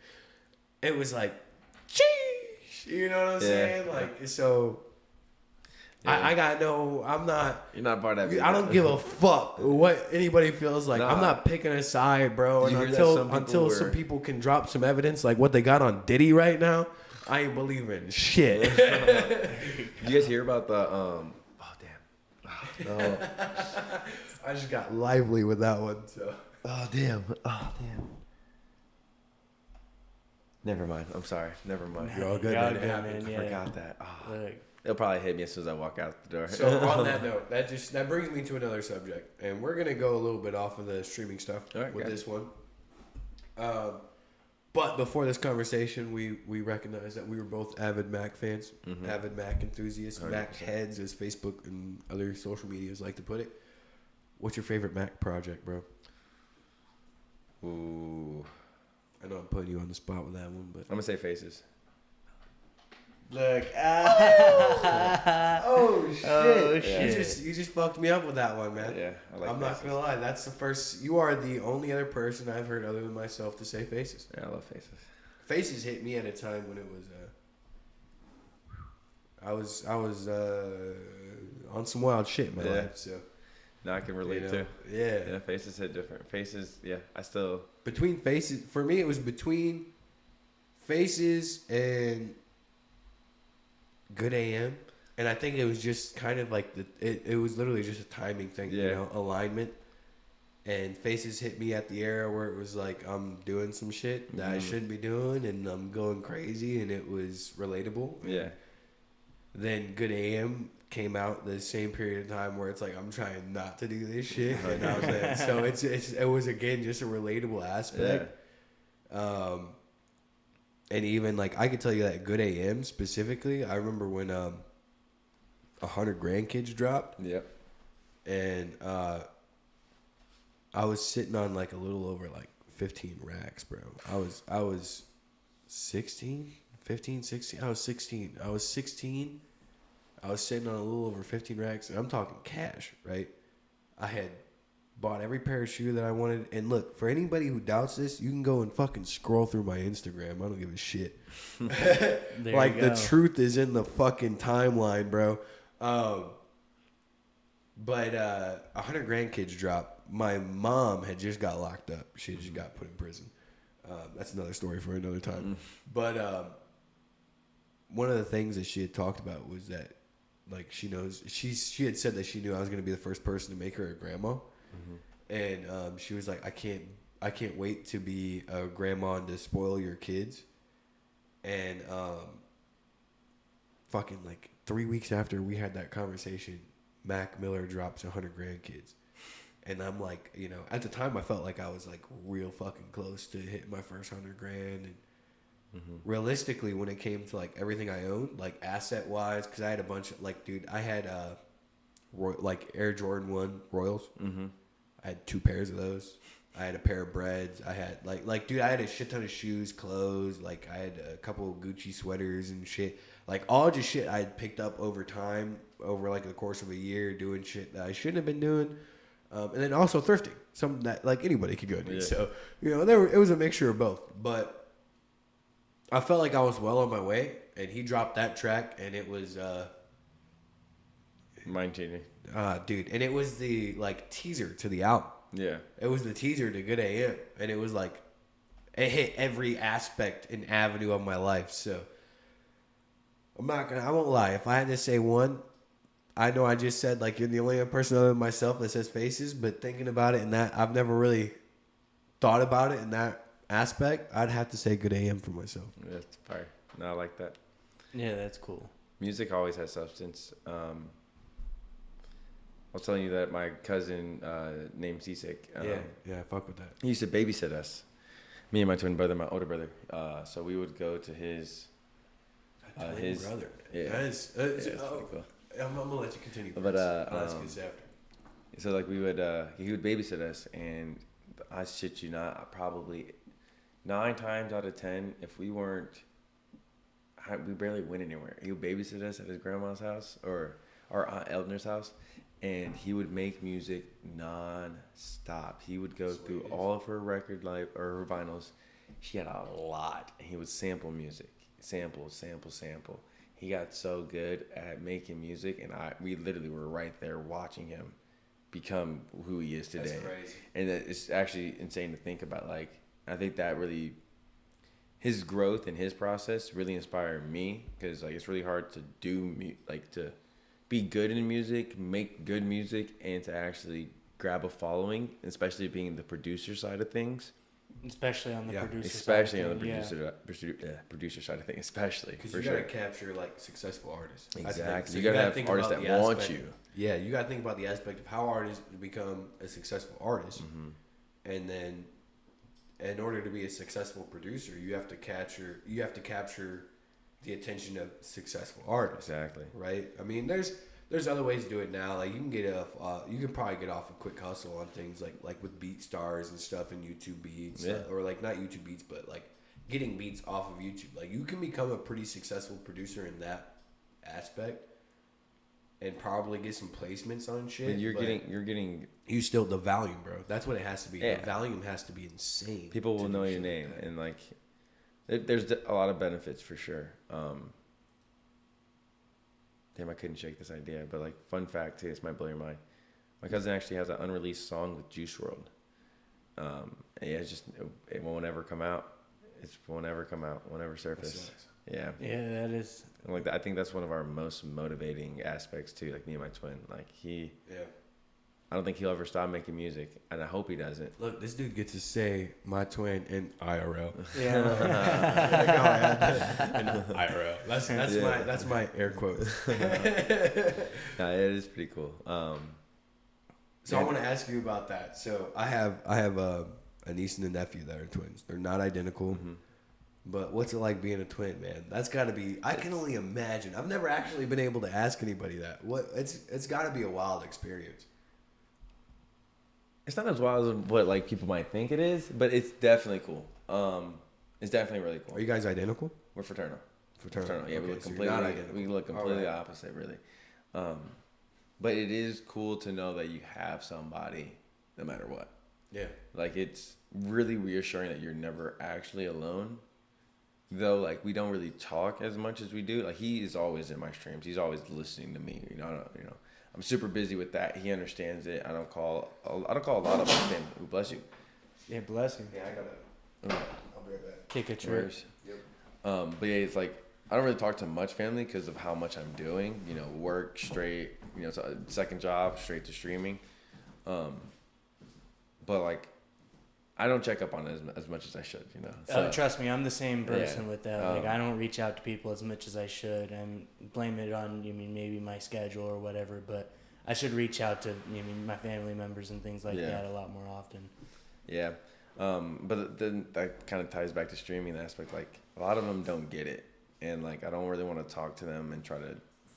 It was like, sheesh, you know what I'm saying? Like so. Yeah. I got no. I'm not. You're not part of that. I don't give a fuck what anybody feels like. Nah. I'm not picking a side, bro. Did And you hear that until some people can drop some evidence like what they got on Diddy right now, I ain't believing shit. Did you guys hear about the Oh damn. Oh, I just got lively with that one. So oh damn. Oh damn. Never mind. I'm sorry. Never mind. you're all good. You're all man. It good, happened. man. I forgot that. Oh. Look, They'll probably hit me as soon as I walk out the door. So on that note, that brings me to another subject, and we're gonna go a little bit off of the streaming stuff All right, with got this one. But before this conversation, we recognize that we were both avid Mac fans, avid Mac enthusiasts, 100%. Mac heads, as Facebook and other social medias like to put it. What's your favorite Mac project, bro? Ooh. I know I'm putting you on the spot with that one, but I'm gonna say Faces. look. oh shit! Oh, shit. You just fucked me up with that one, man. Yeah, I like I'm not Faces. gonna lie. That's the first. You are the only other person I've heard other than myself to say Faces. Yeah, I love Faces. Faces hit me at a time when it was. I was on some wild shit in my Yeah. life. So Now I can relate you know, too. Yeah. Yeah, Faces hit different. Faces, yeah, I still. Between Faces, for me, it was between Faces and Good AM, and I think it was just kind of like it was literally just a timing thing, you Yeah. know, alignment. And Faces hit me at the era where it was like I'm doing some shit that I shouldn't be doing, and I'm going crazy, and it was relatable. Yeah. Then Good AM came out the same period of time where it's like I'm trying not to do this shit, and I was like, so it was again just a relatable aspect. And even like I could tell you that Good AM specifically, I remember when 100 Grandkids dropped, Yep. and I was sitting on like a little over like 15 racks, bro. I was 16, 15, 16. I was 16. I was 16. I was sitting on a little over 15 racks, and I'm talking cash, right? I had bought every pair of shoe that I wanted. And look, for anybody who doubts this, you can go and fucking scroll through my Instagram. I don't give a shit. There Like, you the go. truth is in the fucking timeline, bro. But 100 Grandkids dropped. My mom had just got locked up. She had just got put in prison. That's another story for another time. But one of the things that she had talked about was that, like, she knows she had said that she knew I was going to be the first person to make her a grandma, and she was like, I can't wait to be a grandma and to spoil your kids, and fucking like 3 weeks after we had that conversation, Mac Miller drops 100 Grandkids. And I'm like, you know, at the time I felt like I was like real fucking close to hitting my first 100 grand. And realistically, when it came to like everything I owned, like asset wise, because I had a bunch of like, dude, I had like Air Jordan 1 Royals. I had 2 pairs of those. I had a pair of breads. I had like dude, I had a shit ton of shoes, clothes. Like I had a couple of Gucci sweaters and shit. Like all just shit I had picked up over time, over like the course of a year, doing shit that I shouldn't have been doing. And then also thrifting, something that like anybody could go do. Yeah. So, you know, it was a mixture of both. But I felt like I was well on my way, and he dropped that track, and it was, Mind changing. dude, and it was the like teaser to the album. Yeah. It was the teaser to Good AM, and it was like it hit every aspect and avenue of my life. So I won't lie. If I had to say one, I know I just said like you're the only person other than myself that says Faces, but thinking about it in that, I've never really thought about it in that aspect. I'd have to say Good AM for myself. That's fire. No, I like that. Yeah, that's cool. Music always has substance. I was telling you that my cousin named Seasick. Yeah, fuck with that. He used to babysit us, me and my twin brother, my older brother. So we would go to his brother. Yeah, That's pretty cool. I'm gonna let you continue. But I'll ask you this after. So like he would babysit us, and I shit you not, probably 9 times out of 10, if we barely went anywhere. He would babysit us at his grandma's house or our Aunt Eldner's house, and he would make music non-stop. He would go through all of her record or her vinyls. She had a lot, and he would sample music, sample. He got so good at making music, and we literally were right there watching him become who he is today. That's crazy. And it's actually insane to think about. Like, I think that really, his growth and his process really inspired me, because like it's really hard to to be good in music, make good music, and to actually grab a following, especially being the producer side of things. Especially on the producer especially side. on the producer side of things, especially. Because you gotta capture like successful artists. Exactly. So you gotta have artists that want you. Yeah, you gotta think about the aspect of how artists become a successful artist, and then in order to be a successful producer, you have to capture the attention of successful artists. Exactly. Right. I mean, there's other ways to do it now. Like you can probably get off a quick hustle on things like with BeatStars and stuff and YouTube Beats, or like not YouTube Beats, but like getting beats off of YouTube. Like you can become a pretty successful producer in that aspect, and probably get some placements on shit. But you're getting the volume, bro. That's what it has to be. Yeah. The volume has to be insane. People will know your name, like and like there's a lot of benefits for sure. Damn, I couldn't shake this idea, but like fun fact too, this might blow your mind. My cousin actually has an unreleased song with Juice WRLD. It won't ever come out. Won't ever surface. Yeah. Yeah, that is. And like I think that's one of our most motivating aspects too. Like me and my twin, like I don't think he'll ever stop making music, and I hope he doesn't. Look, this dude gets to say my twin in IRL. Yeah. In IRL. That's my air quotes. Nah, it is pretty cool. So I want to ask you about that. So I have a niece and a nephew that are twins. They're not identical. Mm-hmm. But what's it like being a twin, man? That's got to be. I can only imagine. I've never actually been able to ask anybody that. It's got to be a wild experience. It's not as wild as what like people might think it is, but it's definitely cool. It's definitely really cool. Are you guys identical? We're fraternal. Fraternal. Yeah, okay, we look so completely. We look completely right. opposite, really. But it is cool to know that you have somebody, no matter what. Yeah. Like it's really reassuring that you're never actually alone. Though, like we don't really talk as much as we do. Like he is always in my streams. He's always listening to me. I'm super busy with that. He understands it. I don't call a lot of my family. Ooh, bless you. Yeah, bless you. Yeah, I gotta. I'll be right back. Kick a church. Yep. But yeah, it's like I don't really talk to much family because of how much I'm doing. Work straight. It's a second job straight to streaming. But like, I don't check up on it as much as I should. So, Trust me, I'm the same person with that. Like, Oh. I don't reach out to people as much as I should, and blame it on maybe my schedule or whatever. But I should reach out to my family members and things like that a lot more often. Yeah. But then that kind of ties back to streaming aspect. Like a lot of them don't get it, and like I don't really want to talk to them and try to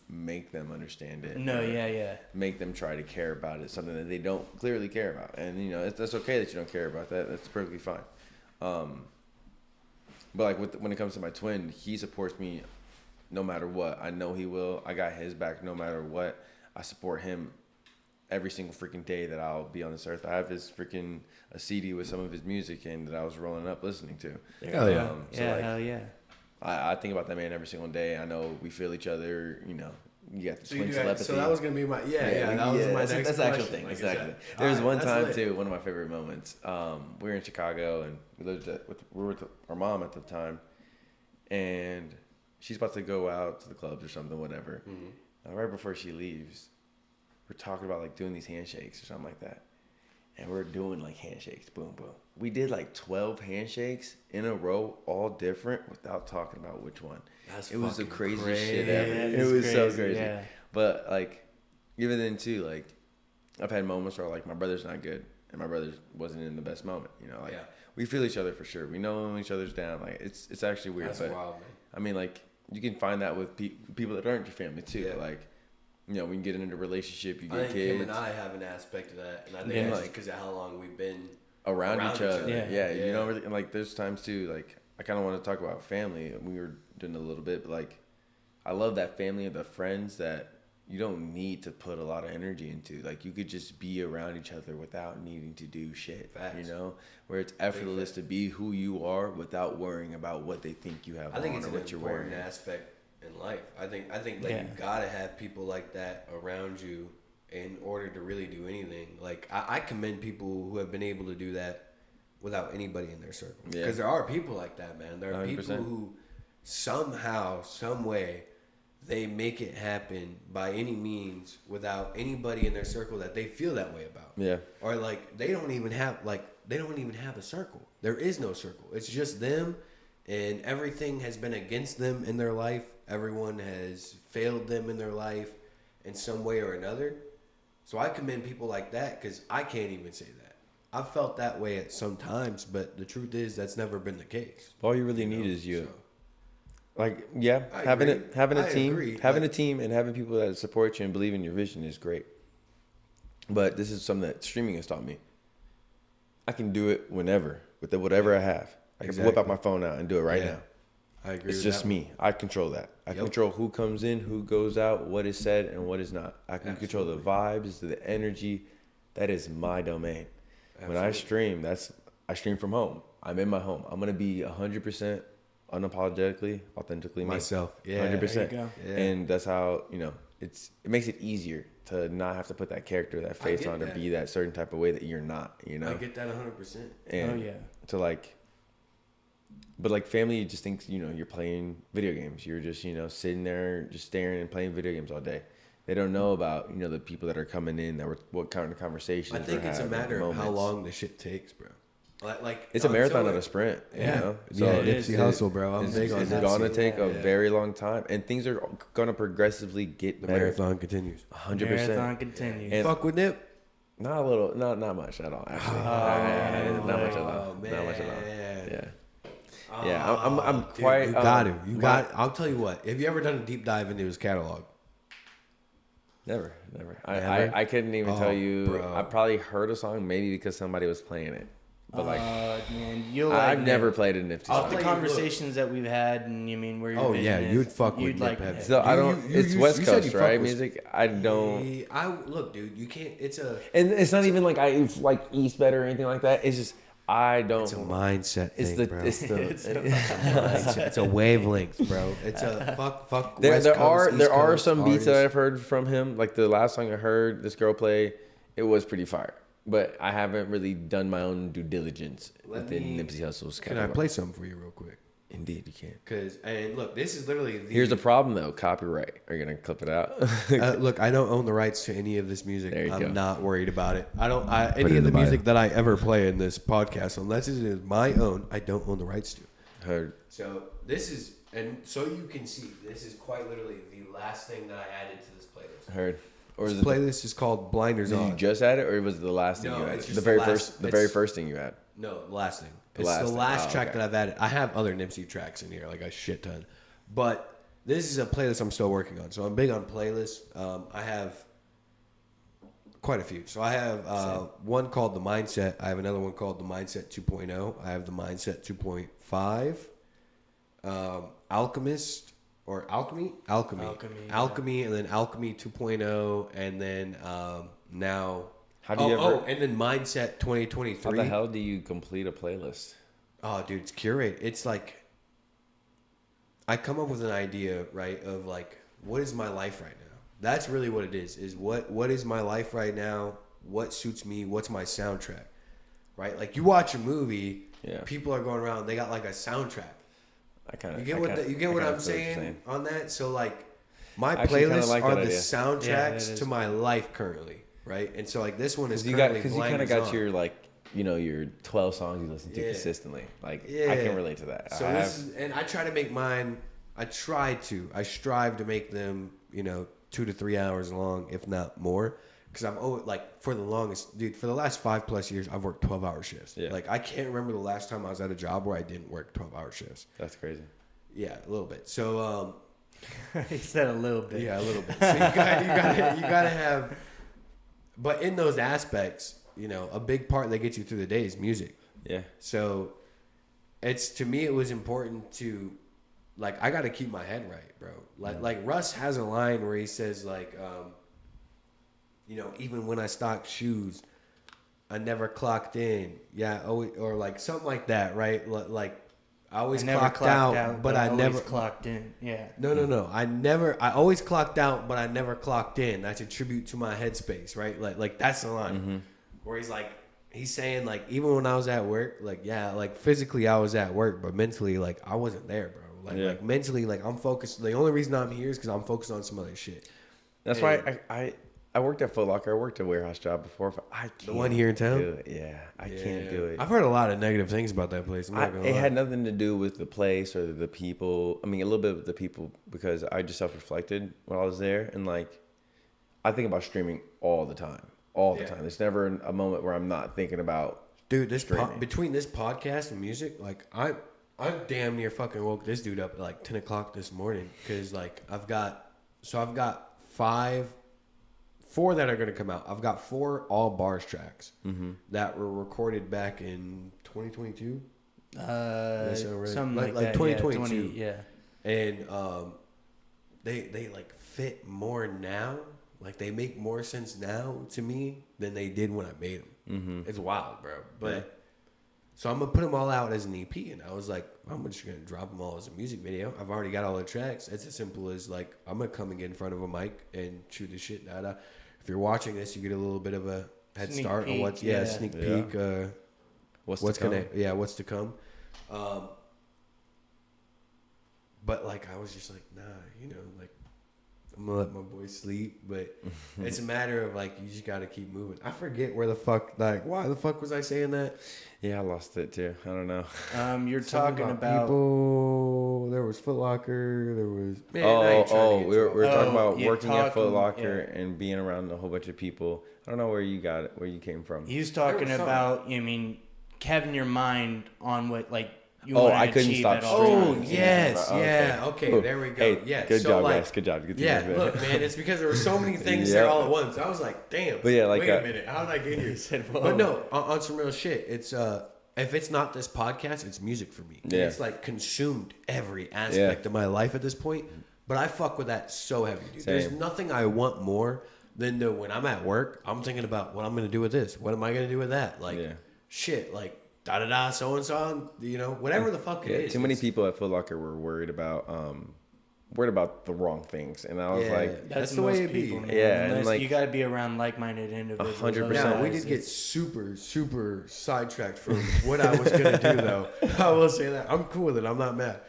make them understand it. No, yeah. Make them try to care about it, something that they don't clearly care about, and that's okay that you don't care about that. That's perfectly fine. But like when it comes to my twin, he supports me no matter what. I know he will. I got his back no matter what. I support him every single freaking day that I'll be on this earth. I have his freaking a CD with some of his music in that I was rolling up listening to. Hell yeah. Hell yeah. I think about that man every single day. I know we feel each other. You got the twin telepathy. So that was gonna be my that was my next that's question. the actual thing. Like Exactly. All There was right, one that's time lit. too. One of my favorite moments. We were in Chicago and we were with our mom at the time, and she's about to go out to the clubs or something, whatever. Mm-hmm. Right before she leaves, we're talking about like doing these handshakes or something like that. and we're doing like handshakes, boom, boom. We did like 12 handshakes in a row, all different, without talking about which one. It was the craziest shit ever. It was so crazy. Yeah. But like, even then too, like, I've had moments where like my brother's not good, and my brother wasn't in the best moment. You know, like we feel each other for sure. We know when each other's down. Like it's actually weird. That's but wild, man. I mean, like you can find that with people that aren't your family too. Yeah. Like, you know, we can get into a relationship, you get kids. Him and I have an aspect of that, and I think that's because of how long we've been around each other. Yeah. You know, and like there's times too, like I kind of want to talk about family. We were doing a little bit, but like I love that family and the friends that you don't need to put a lot of energy into. Like you could just be around each other without needing to do shit. Facts. You know, where it's effortless to be who you are without worrying about what they think you have. I think it's or an what you're wearing. important aspect in life. I think like you gotta have people like that around you in order to really do anything. Like I commend people who have been able to do that without anybody in their circle. Because there are people like that, man. There are 100%. People who somehow, some way, they make it happen by any means without anybody in their circle that they feel that way about. Yeah. Or like they don't even have a circle. There is no circle. It's just them, and everything has been against them in their life. Everyone has failed them in their life in some way or another. So I commend people like that because I can't even say that. I've felt that way at some times, but the truth is that's never been the case. All you really need is you. So. Like, having a team and having people that support you and believe in your vision is great. But this is something that streaming has taught me. I can do it whenever with whatever I have. I can whip out my phone out and do it right now. I agree. It's just me. I control that. I control who comes in, who goes out, what is said, and what is not. I can control the vibes, the energy. That is my domain. When I stream, I stream from home. I'm in my home. I'm gonna be 100% unapologetically, authentically myself. Yeah, 100%. Yeah. And that's how it makes it easier to not have to put that character, that face on, to be that certain type of way that you're not. You know, I get that 100%. And to like. But like family just thinks, you're playing video games. You're just, sitting there just staring and playing video games all day. They don't know about, the people that are coming in, what kind of conversations. I think it's a matter of how long the shit takes, bro. Like it's a marathon, not a sprint. You know? So Nipsey Hussle, bro. I'm big on that. It's gonna take a very long time, and things are gonna progressively get better. The marathon continues. 100%. Marathon continues. And fuck with Nip. Not a little, not much at all. Actually, not much at all. Man. Not much at all. Yeah, I'm quite. You got to. I'll tell you what. Have you ever done a deep dive into his catalog? Never. I couldn't even tell you. Bro. I probably heard a song maybe because somebody was playing it. But man, I've never played a Nipsey song. Off the conversations that we've had, and you mean where you're you'd fuck with Nip. So I don't. It's West Coast, right? Music. I don't. Look, dude. You can't. And it's not even like I like East better or anything like that. It's just I don't. It's a mindset thing, bro. It's a mindset. It's a wavelength, bro. It's a fuck. There are some beats that I've heard from him. Like the last song I heard this girl play, it was pretty fire. But I haven't really done my own due diligence within Nipsey Hussle's catalog. Can I play something for you real quick? Indeed, you can. And look, this is literally Here's the problem, though. Copyright. Are you going to clip it out? Look, I don't own the rights to any of this music. I'm not worried about it. Any of the music that I ever play in this podcast, unless it is my own, I don't own the rights to. Heard. So this is, and so you can see, this is quite literally the last thing that I added to this playlist. Heard. Or this playlist is called Blinders On. Did you just add it, or was it the last thing you added? The very first thing you added. No, the last thing. It's the last track that I've added. I have other Nipsey tracks in here, like a shit ton. But this is a playlist I'm still working on. So I'm big on playlists. I have quite a few. So I have one called The Mindset. I have another one called The Mindset 2.0. I have The Mindset 2.5. Alchemist. Or Alchemy, and then Alchemy 2.0, and then now. How do you and then Mindset 2023. How the hell do you complete a playlist? Oh, dude, it's curate. It's like I come up with an idea, right, of like what is my life right now. That's really what it is. Is what is my life right now? What suits me? What's my soundtrack? Right, like you watch a movie, people are going around. They got like a soundtrack. You get what I'm saying on that? So like my playlists are the soundtracks to my life currently. right? And so like this one is because you kind of got your like your 12 songs you listen to consistently. Like I can relate to that. So and I try to make mine. I strive to make them 2 to 3 hours long, if not more. Because I'm always, like, for the last 5+ years, I've worked 12-hour shifts. Yeah. Like, I can't remember the last time I was at a job where I didn't work 12-hour shifts. That's crazy. Yeah, a little bit. So, he said a little bit. Yeah, a little bit. So you gotta have, but in those aspects, a big part that gets you through the day is music. Yeah. So, to me, it was important to, like, I got to keep my head right, bro. Like Russ has a line where he says, like, even when I stocked shoes, I never clocked in. Yeah, or like something like that, right? Like I always clocked out, but I never clocked in. Yeah. No. I always clocked out, but I never clocked in. That's a tribute to my headspace, right? Like that's the line. Mm-hmm. Where he's saying like even when I was at work, like like physically I was at work, but mentally like I wasn't there, bro. Like mentally like I'm focused. The only reason I'm here is because I'm focused on some other shit. That's why I worked at Foot Locker. I worked a warehouse job before. But I can't. The one here in town? Do it. Yeah, I can't do it. I've heard a lot of negative things about that place. It had nothing to do with the place or the people. I mean, a little bit with the people because I just self-reflected when I was there. And, like, I think about streaming all the time. All the time. There's never a moment where I'm not thinking about dude, between this podcast and music, like, I damn near fucking woke this dude up at, like, 10 o'clock this morning because, like, I've got 4 that are going to come out. I've got 4 all bars tracks that were recorded back in 2022. Something like that. 2022. Yeah. And they like fit more now. Like they make more sense now to me than they did when I made them. Mm-hmm. It's wild, bro. But so I'm gonna put them all out as an EP, and I was like, I'm just gonna drop them all as a music video. I've already got all the tracks. It's as simple as like I'm gonna come and get in front of a mic and shoot the shit. If you're watching this, you get a little bit of a head start on what's sneak peek. What's to come. But like I was just like, nah, like I'm gonna let my boy sleep. But it's a matter of like you just gotta keep moving. I forget where the fuck why the fuck was I saying that? Yeah, I lost it too. I don't know. You're talking about people. There was Foot Locker. There was we were talking about working at Foot Locker and being around a whole bunch of people. I don't know where you got it, where you came from. He was talking about, having your mind on what like you want to achieve at all times. Okay, there we go. Hey, yeah, good job, guys. Good job. Look, man, it's because there were so many things there all at once. I was like, damn. But yeah, like, wait a minute, how did I get here? But no, on some real shit, it's if it's not this podcast, it's music for me. Yeah. It's like consumed every aspect of my life at this point. But I fuck with that so heavy, dude. Same. There's nothing I want more than when I'm at work, I'm thinking about what I'm going to do with this. What am I going to do with that? Like, shit, like, da-da-da, so-and-so, whatever the fuck it is. Too many people at Foot Locker were worried about the wrong things. And I was like, that's the way it be. Yeah. And like, you got to be around like-minded individuals. 100%. Now, we did get super, super sidetracked from what I was going to do, though. I will say that. I'm cool with it. I'm not mad.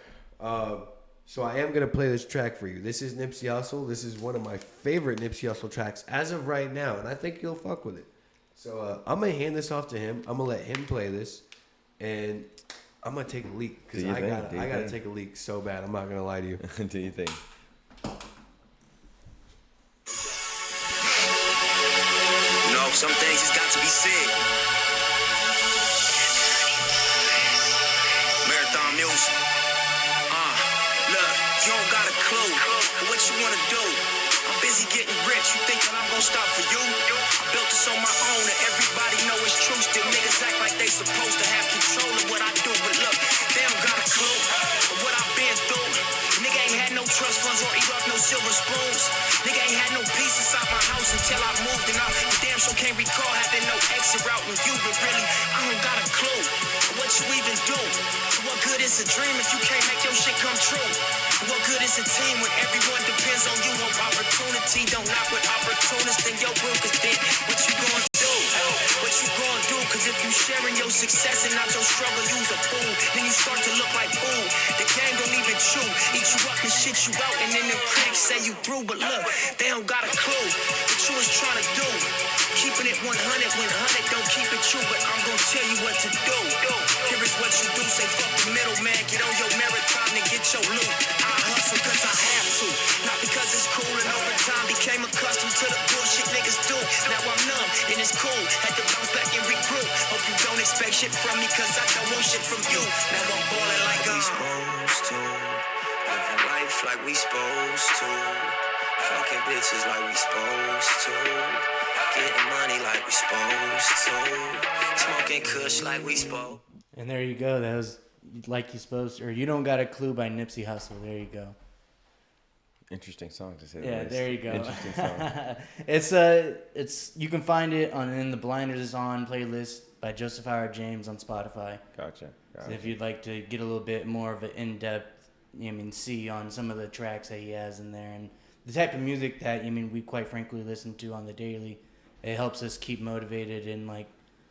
So I am going to play this track for you. This is Nipsey Hussle. This is one of my favorite Nipsey Hussle tracks as of right now, and I think you'll fuck with it. So I'm going to hand this off to him. I'm going to let him play this, and I'm going to take a leak because I got to take a leak so bad. I'm not going to lie to you. Do you think? Some things just got to be said. Marathon music. Look, you don't got a clue what you wanna do. I'm busy getting rich. You think that I'm gonna stop for you? I built this on my own, and everybody know it's true. Still niggas act like they supposed to have control of what I do, but look, they don't got a clue of what I've been through. Nigga ain't had no trust funds or eat off no silver spoons. Nigga ain't had no peace inside my house until I moved, and I damn sure can't recall having no exit route with you. But really, I don't got a clue of what you even do. What good is a dream if you can't make your shit come true? What good is a team when everyone depends on you? Hope opportunity don't knock with opportunists, then yo will, cause then what you gonna do? What you gonna do? Cause if you you sharing your success and not your struggle, you's a fool. Then you start to look like food. The game don't even chew. Eat you up and shit you out, and then the critics say you through. But look, they don't got a clue what you was trying to do. Keeping it 100 when 100 don't keep it true, but I'm gonna tell you what to do. Here is what you do, say fuck the middleman, get on your marathon and get your loot. I hustle cause I have to, not because it's cool, and over time became accustomed to the bullshit niggas do. Now I'm numb and it's cool, had to bounce back and regroup. Hope you don't expect shit from me cause I don't want shit from you. Now I'm ballin' like we supposed to, living life like we supposed to, fucking bitches like we supposed to, getting money like we supposed to, smoking kush like we supposed. And there you go. That was like you supposed to, or You Don't Got a Clue by Nipsey Hussle. There you go. Interesting song to say the Yeah, least. there you go. Interesting song. It's you can find it in the Blinders Is On playlist by Joseph Howard James on Spotify. Gotcha. So if you'd like to get a little bit more of an in-depth, see on some of the tracks that he has in there and the type of music that we quite frankly listen to on the daily, it helps us keep motivated in like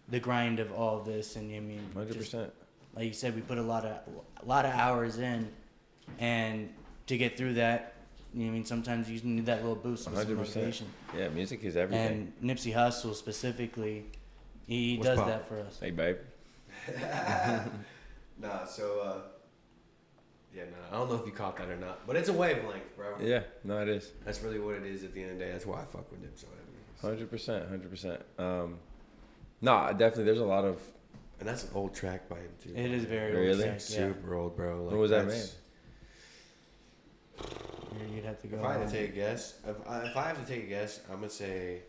the grind of all this. And 100%. Like you said, we put a lot of hours in, and to get through that, sometimes you need that little boost with some motivation. Yeah, music is everything. And Nipsey Hussle specifically, he does that for us. Hey, babe. Nah, so I don't know if you caught that or not, but it's a wavelength, bro. Yeah, no, it is. That's really what it is at the end of the day. That's why I fuck with him so heavy. 100%. No, definitely. There's a lot of. And that's an old track by him too. It is very really old. Super old, bro. Like, when was that made? You'd have to go. If I had to take a guess, if I have to take a guess, I'm gonna say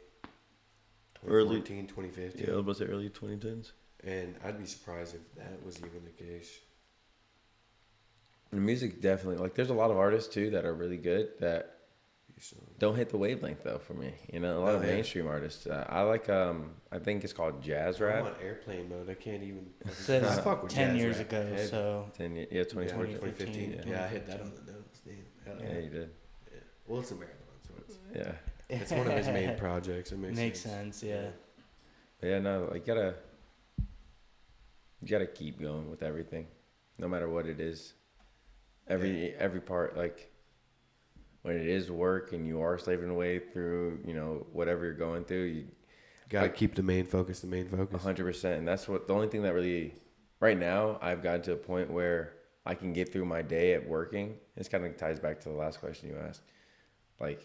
Early 2014, 2015. Yeah, was it early 2010s? And I'd be surprised if that was even the case. The music definitely, like, there's a lot of artists too that are really good that don't hit the wavelength though for me. A lot of mainstream artists. I like, I think it's called jazz rap. I'm on airplane mode. I can't even. It says I fuck with 10 jazz years rap. ago, so 10 years, yeah, 2014. 2015. Yeah. Yeah, I hit that on the nose. Damn. Yeah, you did. Yeah. Well, it's a marathon, so Yeah. it's one of his main projects. It makes sense. Yeah. But yeah, no, like, you gotta keep going with everything, no matter what it is. Every part, like, when it is work and you are slaving away through, whatever you're going through, you gotta keep the main focus. 100%. And that's what the only thing that really, right now, I've gotten to a point where I can get through my day at working. This kind of ties back to the last question you asked. Like,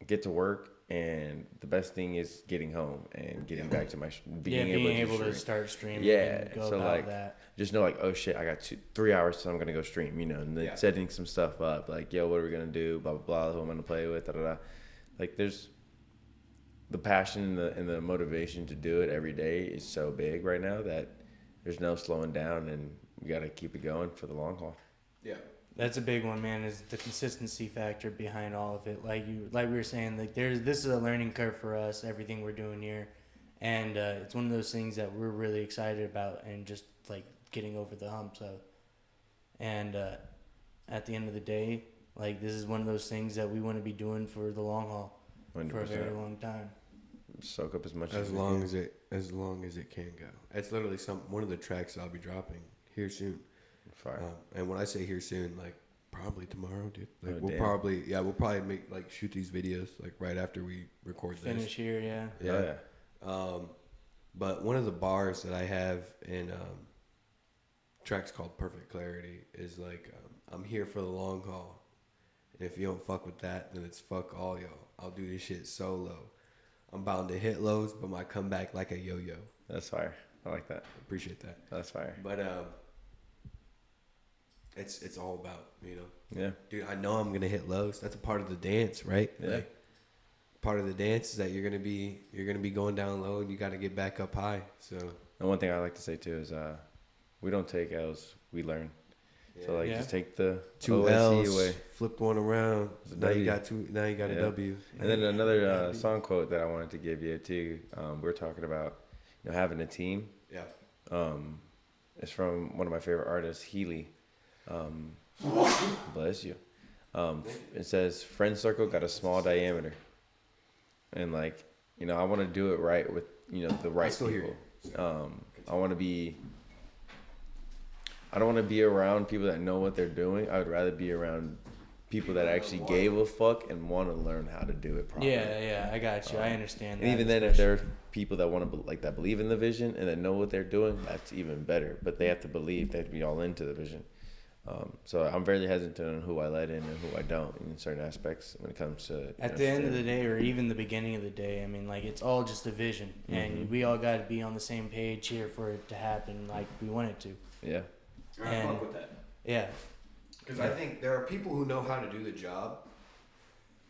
get to work, and the best thing is getting home and getting back to being able to start streaming. Yeah, and go so about like, that. just know, like, oh shit, I got 3 hours till I'm gonna go stream, and then setting some stuff up, like, yo, what are we gonna do, blah blah blah, who I'm gonna play with, da da da. Like, there's the passion and the motivation to do it every day is so big right now that there's no slowing down, and we gotta keep it going for the long haul. Yeah. That's a big one, man, is the consistency factor behind all of it. Like we were saying, like, this is a learning curve for us, everything we're doing here. And it's one of those things that we're really excited about and just, like, getting over the humps of. And at the end of the day, like, this is one of those things that we want to be doing for the long haul 100%. for a very long time. Soak up as much as long as it can go. It's literally one of the tracks I'll be dropping here soon. Fire. And when I say here soon, like, probably tomorrow, dude. Like, Oh, we'll probably make, like, shoot these videos, like, right after we record this. Finish here, yeah. Yeah. But one of the bars that I have in tracks called Perfect Clarity is like, I'm here for the long haul. And if you don't fuck with that, then it's fuck all y'all. I'll do this shit solo. I'm bound to hit lows, but my comeback like a yo-yo. That's fire. I like that. Appreciate that. That's fire. But it's all about, Yeah. Dude, I know I'm gonna hit lows. That's a part of the dance, right? Yeah. Like, part of the dance is that you're gonna be going down low, and you got to get back up high. So. And one thing I like to say too is, we don't take L's, we learn. Yeah. So, like, just take the two OSE L's away. Flipped one around. It's a Now you W. got two. Now you got a W. And then another song quote that I wanted to give you too. We're talking about, having a team. Yeah. It's from one of my favorite artists, Healy. Bless you. It says, "Friend circle got a small diameter," and, like, I want to do it right with the right still hear people. you. I don't want to be around people that know what they're doing. I would rather be around people that actually gave a fuck and want to learn how to do it properly. Yeah, I got you. I understand that. And even then, if there are people that want to that believe in the vision and that know what they're doing, that's even better. But they have to believe. They have to be all into the vision. So I'm very hesitant on who I let in and who I don't in certain aspects when it comes to. At the end of the day, or even the beginning of the day, I mean, like, it's all just a vision, and we all got to be on the same page here for it to happen like we want it to. Yeah. I fuck with that. Yeah. Because I think there are people who know how to do the job,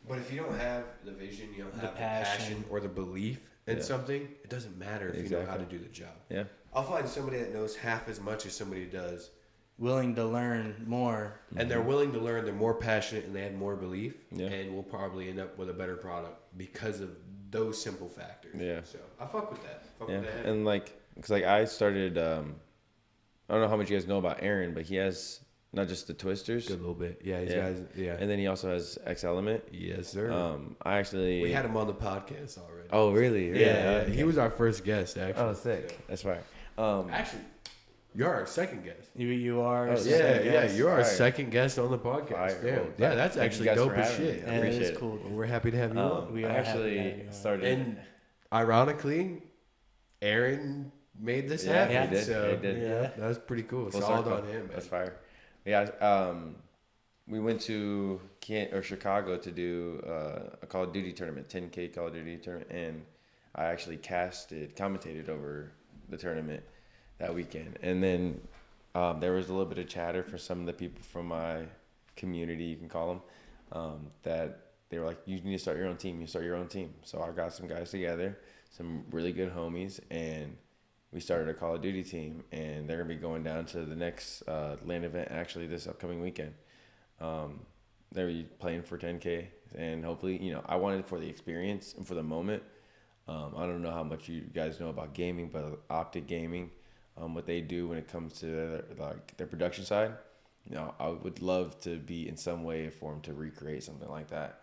but if you don't have the vision, you don't have the passion or the belief in something, it doesn't matter if you know how to do the job. Yeah. I'll find somebody that knows half as much as somebody does. Willing to learn more. And they're willing to learn, they're more passionate, and they have more belief. Yeah. And we'll probably end up with a better product because of those simple factors. Yeah. So I fuck with that. With that. And because I started, I don't know how much you guys know about Aaron, but he has not just the twisters. A little bit. Yeah, he's guys. Yeah. And then he also has X Element. Yes, sir. We had him on the podcast already. Oh, really? Yeah. He was our first guest, actually. Oh, sick. So. That's fine. Actually, you're our second guest. You are. You're our second guest on the podcast. Yeah, that's actually dope as shit. I appreciate it. Cool. We're happy to have you on. We actually started. And ironically, Aaron made this happen. Yeah, he did. Yeah, that was pretty cool. It's all on him, man. That's fire. Yeah, we went to Chicago to do a Call of Duty tournament, 10K Call of Duty tournament, and I actually commentated over the tournament that weekend. And then there was a little bit of chatter for some of the people from my community, you can call them, that they were like, you need to start your own team. So I got some guys together, some really good homies, and we started a Call of Duty team, and they're going to be going down to the next LAN event actually this upcoming weekend. They'll be playing for 10K, and hopefully, I wanted it for the experience and for the moment. I don't know how much you guys know about gaming, but Optic Gaming, what they do when it comes to their production side, I would love to be in some way or form to recreate something like that.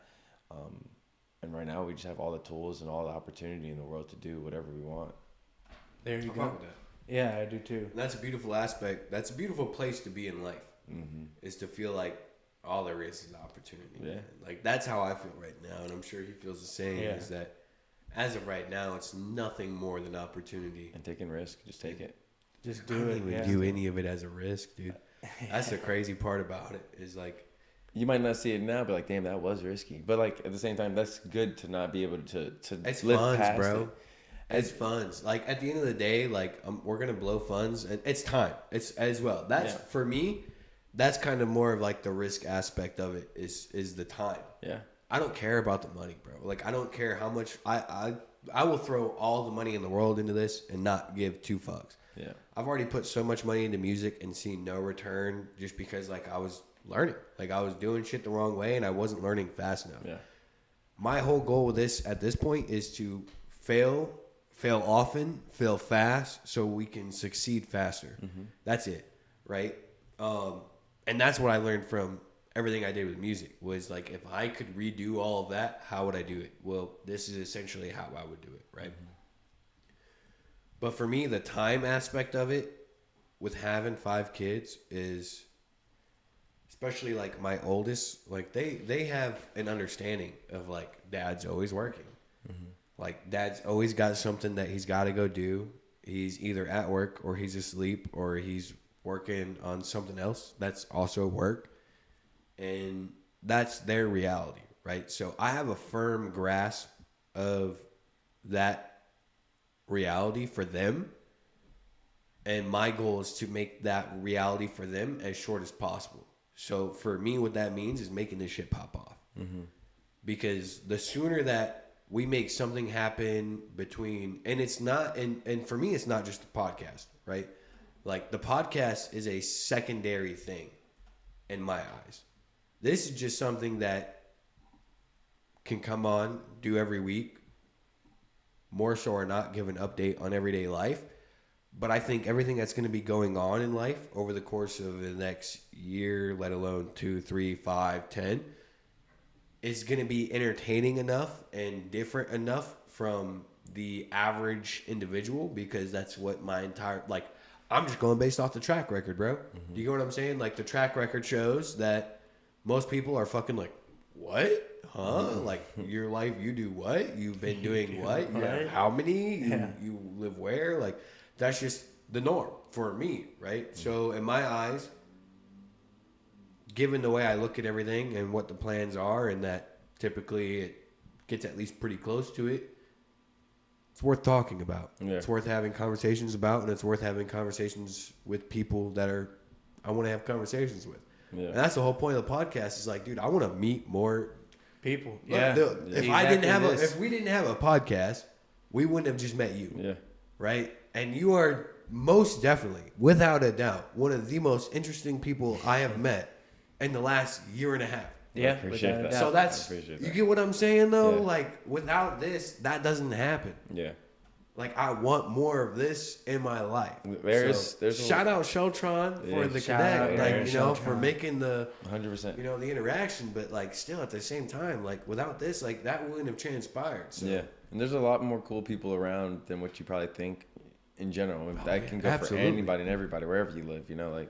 And right now we just have all the tools and all the opportunity in the world to do whatever we want. There you go. Yeah, I do too. And that's a beautiful aspect. That's a beautiful place to be in life. Is to feel like all there is opportunity. Yeah. Man. Like that's how I feel right now, and I'm sure he feels the same. Yeah. Is that as of right now, it's nothing more than opportunity. And taking risk, just take it. Just do it. Yeah. Do any of it as a risk, dude. That's the crazy part about it. Is like you might not see it now, but like, damn, that was risky. But like at the same time, that's good to not be able to it's live funds, past bro. it. It's funds. Like at the end of the day, like we're gonna blow funds, and it's time. It's as well. That's for me. That's kind of more of like the risk aspect of it is the time. Yeah. I don't care about the money, bro. Like I don't care how much I will throw all the money in the world into this and not give two fucks. Yeah. I've already put so much money into music and seen no return just because like I was learning. Like I was doing shit the wrong way and I wasn't learning fast enough. Yeah. My whole goal with this at this point is to fail often, fail fast, so we can succeed faster. That's it, right? And that's what I learned from everything I did with music was like, if I could redo all of that, how would I do it? Well, this is essentially how I would do it, right? But for me, the time aspect of it with having 5 kids is, especially like my oldest, like they have an understanding of like dad's always working. Like dad's always got something that he's got to go do. He's either at work or he's asleep or he's working on something else that's also work. And that's their reality, right? So I have a firm grasp of that reality for them. And my goal is to make that reality for them as short as possible. So for me, what that means is making this shit pop off. Because the sooner that we make something happen between, and it's not, and for me, it's not just the podcast, right? Like the podcast is a secondary thing in my eyes. This is just something that can come on, do every week, more so or not, give an update on everyday life. But I think everything that's going to be going on in life over the course of the next year, let alone 2, 3, 5, 10, is going to be entertaining enough and different enough from the average individual because that's what my entire like. I'm just going based off the track record, bro. Mm-hmm. Do you get what I'm saying? Like the track record shows that most people are fucking like, what? Huh? Mm-hmm. Like your life, you do what? You've been doing what? You have what? how many? Yeah. You live where? Like that's just the norm for me, right? Mm-hmm. So in my eyes, given the way I look at everything and what the plans are, and that typically it gets at least pretty close to it, it's worth talking about. Yeah. It's worth having conversations about, and it's worth having conversations with people that are I want to have conversations with. Yeah. And that's the whole point of the podcast. Is like, dude, I want to meet more People. Look, Yeah. dude, if we didn't have a podcast, we wouldn't have just met you. Yeah. Right? And you are most definitely, without a doubt, one of the most interesting people I have met in the last year and a half. Yeah. Appreciate without a that. doubt. So that's, appreciate you that. get what I'm saying though? Yeah. Like, without this, that doesn't happen. Yeah. Like, I want more of this in my life. There's shout out Sheltron Yeah, for the shout connect, out, like, yeah, you know, for Sheltron. making the, 100%. you know, the interaction, but like, still at the same time, like, without this, like, that wouldn't have transpired. So. Yeah. And there's a lot more cool people around than what you probably think in general. And that yeah, can go absolutely. for anybody and everybody, wherever you live, you know, like.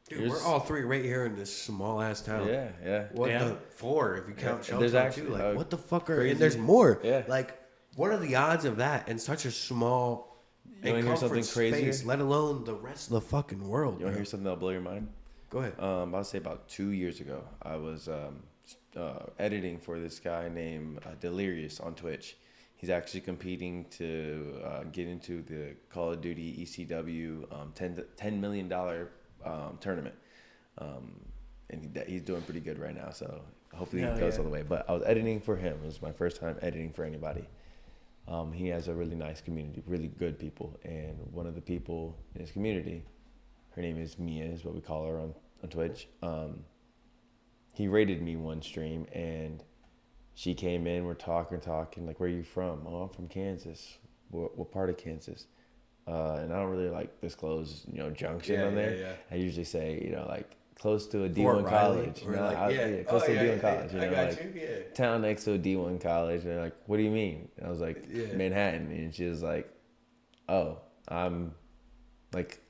Dude, Here's- we're all three right here in this small ass town. Yeah, yeah. What Yeah. the four if you count Yeah, Shelton there's too? actually, Like what the fuck are crazy- and there's more. Yeah. Like what are the odds of that in such a small You wanna hear something crazier? space, let alone the rest of the fucking world? You want to bro. hear something that'll blow your mind? Go ahead. I'll say about 2 years ago, I was editing for this guy named Delirious on Twitch. He's actually competing to get into the Call of Duty ECW $10 million tournament. And he's doing pretty good right now, so hopefully Hell he goes yeah. all the way. But I was editing for him. It was my first time editing for anybody. He has a really nice community, really good people. And one of the people in his community, her name is Mia, is what we call her on Twitch. He rated me one stream, and she came in, we're talking, like, where are you from? Oh, I'm from Kansas. What part of Kansas? And I don't really like disclose, junction on there. Yeah. I usually say, like close to a Fort D1 Riley, college. or No, like, close to a D1 college. I got you. Yeah. Town next to a D1 college. And they're like, what do you mean? And I was like, Yeah. Manhattan. And she was like, oh, I'm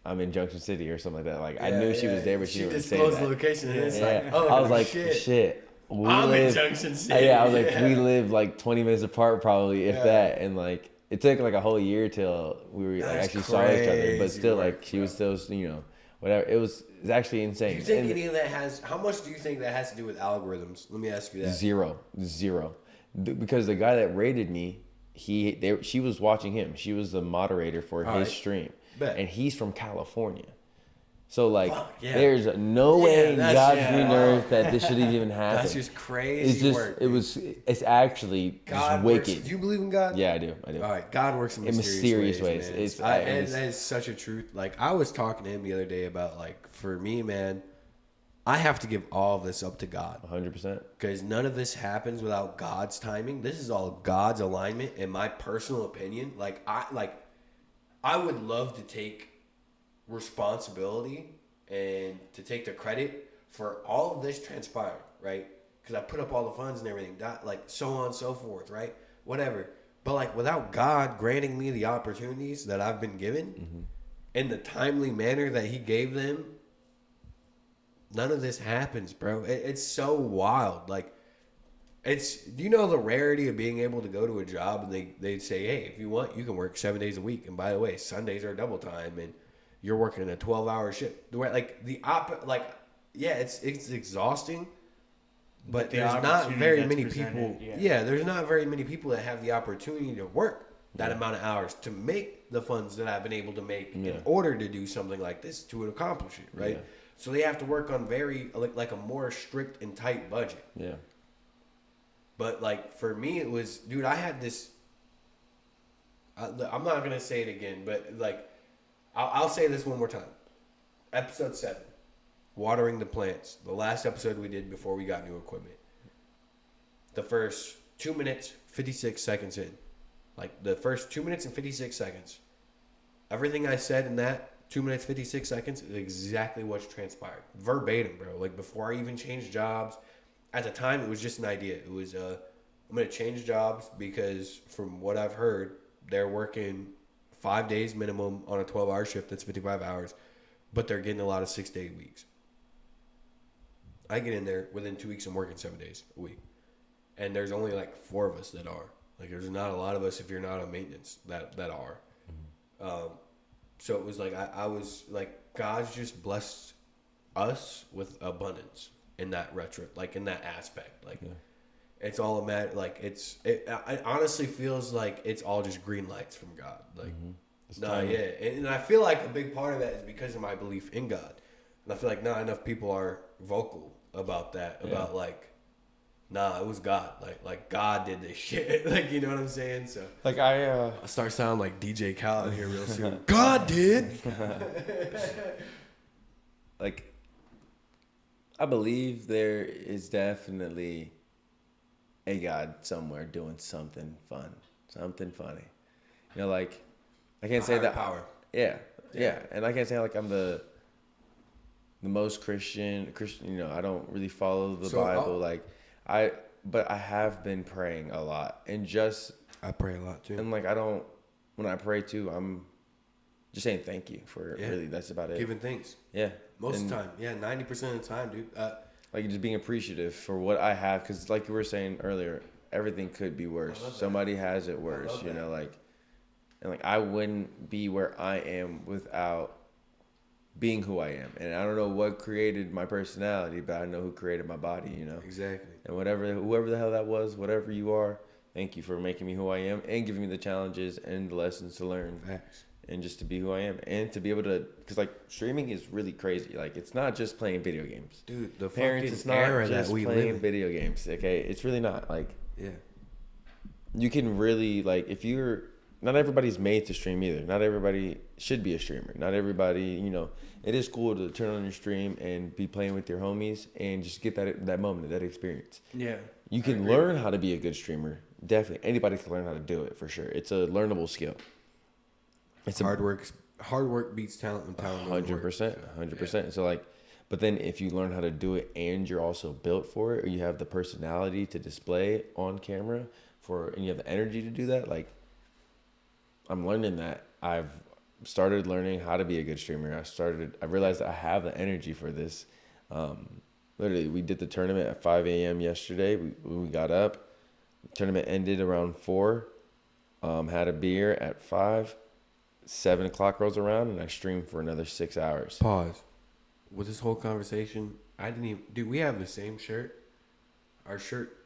in Junction City or something like that. Like, I knew she was there, but she didn't say disclosed that. location, and it's Yeah. like, oh, I was like, shit. shit. We I'm in live, Junction City. yeah, I was like, Yeah. we live like 20 minutes apart, probably, if Yeah. that. And like, it took like a whole year till we were That's actually saw each other. But crazy still, work, like, she was still, whatever. It's actually insane. Do you think And any of that has? How much do you think that has to do with algorithms? Let me ask you that. Zero. Because the guy that rated me, she was watching him. She was the moderator for All his right. stream, Bet. and he's from California. So like, Fuck, yeah. there's no way in that's- God's yeah. green earth that this should even happen. That's just crazy It's just, work. it's actually God just works. wicked. Do you believe in God? Yeah, I do. All right, God works in In mysterious mysterious ways. ways. Man. It's- That is such a truth. Like I was talking to him the other day about like for me, man, I have to give all of this up to God 100%. because none of this happens without God's timing. This is all God's alignment, in my personal opinion. I would love to take responsibility and to take the credit for all of this transpiring, right? Because I put up all the funds and everything, like so on and so forth, right? Whatever. But like without God granting me the opportunities that I've been given in the timely manner that He gave them, none of this happens, bro. It's so wild. Like, do you know the rarity of being able to go to a job and they say, hey, if you want, you can work 7 days a week. And by the way, Sundays are double time and you're working a 12-hour shift. Like, it's exhausting. But the there's not opportunity very that's many presented, people. yeah. There's not very many people that have the opportunity to work that amount of hours to make the funds that I've been able to make in order to do something like this to accomplish it, right? Yeah. So they have to work on very like a more strict and tight budget. Yeah. But like for me, it was, dude, I had this. I'm not gonna say it again, but like I'll say this one more time. Episode 7. Watering the plants. The last episode we did before we got new equipment. The first 2 minutes, 56 seconds in. Like the first 2 minutes and 56 seconds. Everything I said in that 2 minutes, 56 seconds is exactly what's transpired. Verbatim, bro. Like before I even changed jobs. At the time, it was just an idea. It was I'm going to change jobs because from what I've heard, they're working 5 days minimum on a 12-hour shift. That's 55 hours. But they're getting a lot of 6-day weeks. I get in there within 2 weeks. I'm working 7 days a week. And there's only like 4 of us that are. Like, there's not a lot of us if you're not on maintenance that are. So it was like, I was like, God's just blessed us with abundance in that like in that aspect. Like, it's all a matter, like, it honestly feels like it's all just green lights from God. Like, and I feel like a big part of that is because of my belief in God. And I feel like not enough people are vocal about that, about like, nah, it was God. Like God did this shit. Like, you know what I'm saying? So Like I start sounding like DJ Khaled here real soon. God did. Like, I believe there is definitely a God somewhere doing something fun, something funny. You know, like, I can't say that power. Yeah, and I can't say like I'm the most Christian. You know, I don't really follow the Bible. But I have been praying a lot, and I pray a lot too. And like when I pray too, I'm just saying thank you for really. That's about it. Giving thanks. Yeah, most of the time. Yeah, 90% of the time, dude. Like, just being appreciative for what I have, because like you were saying earlier, everything could be worse. Somebody has it worse, you know, like, and like I wouldn't be where I am without being who I am. And I don't know what created my personality, but I know who created my body, you know. Exactly. And whoever the hell that was, whatever you are, thank you for making me who I am and giving me the challenges and the lessons to learn. Facts. And just to be who I am and to be able to, because like streaming is really crazy. Like, it's not just playing video games. Dude, the Parents, fucking it's not era just that we playing live in. video games, okay? It's really not. Like, Yeah. you can really, like, not everybody's made to stream either. Not everybody should be a streamer. Not everybody, you know, it is cool to turn on your stream and be playing with your homies and just get that moment, that experience. Yeah. You can learn how to be a good streamer. Definitely. Anybody can learn how to do it, for sure. It's a learnable skill. It's hard work beats talent when talent 100%. 100%. So like, but then if you learn how to do it and you're also built for it, or you have the personality to display on camera and you have the energy to do that, like, I'm learning that. I've started learning how to be a good streamer. I realized that I have the energy for this. Literally, we did the tournament at 5 a.m. yesterday. We got up. The tournament ended around 4. Had a beer at 5. 7 o'clock rolls around, and I streamed for another 6 hours. Pause. With this whole conversation, I didn't even... Dude, we have the same shirt. Our shirt...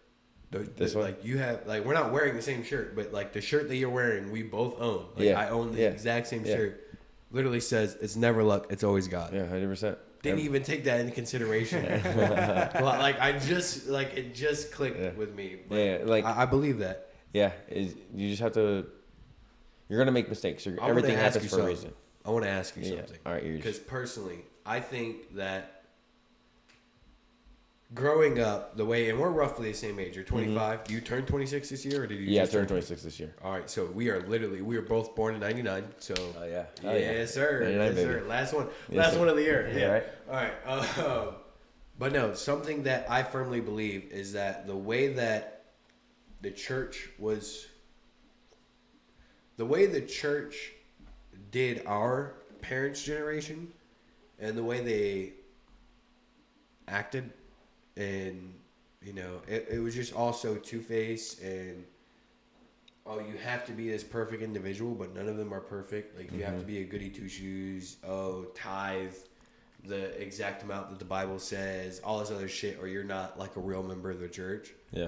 This one? Like, you have... Like, we're not wearing the same shirt, but, like, the shirt that you're wearing, we both own. Like, I own the exact same shirt. Literally says, it's never luck, it's always God. Yeah, 100%. Didn't even take that into consideration. Like, it just clicked with me. But like... I believe that. Yeah, you just have to... You're going to make mistakes. Everything happens for a reason. I want to ask you something. All right, because personally, I think that growing up the way, and we're roughly the same age. You're 25. You turned 26 this year, or did you? Yeah, I turned 26 this year. All right, so we are both born in '99. So yes, sir. 99, yes, sir. Last one of the year. Yeah. Right. All right. But no, something that I firmly believe is that the way that the church did our parents' generation, and the way they acted, and you know, it was just also two-faced, and you have to be this perfect individual, but none of them are perfect. Like, you have to be a goody two-shoes, tithe the exact amount that the Bible says, all this other shit, or you're not like a real member of the church. Yeah.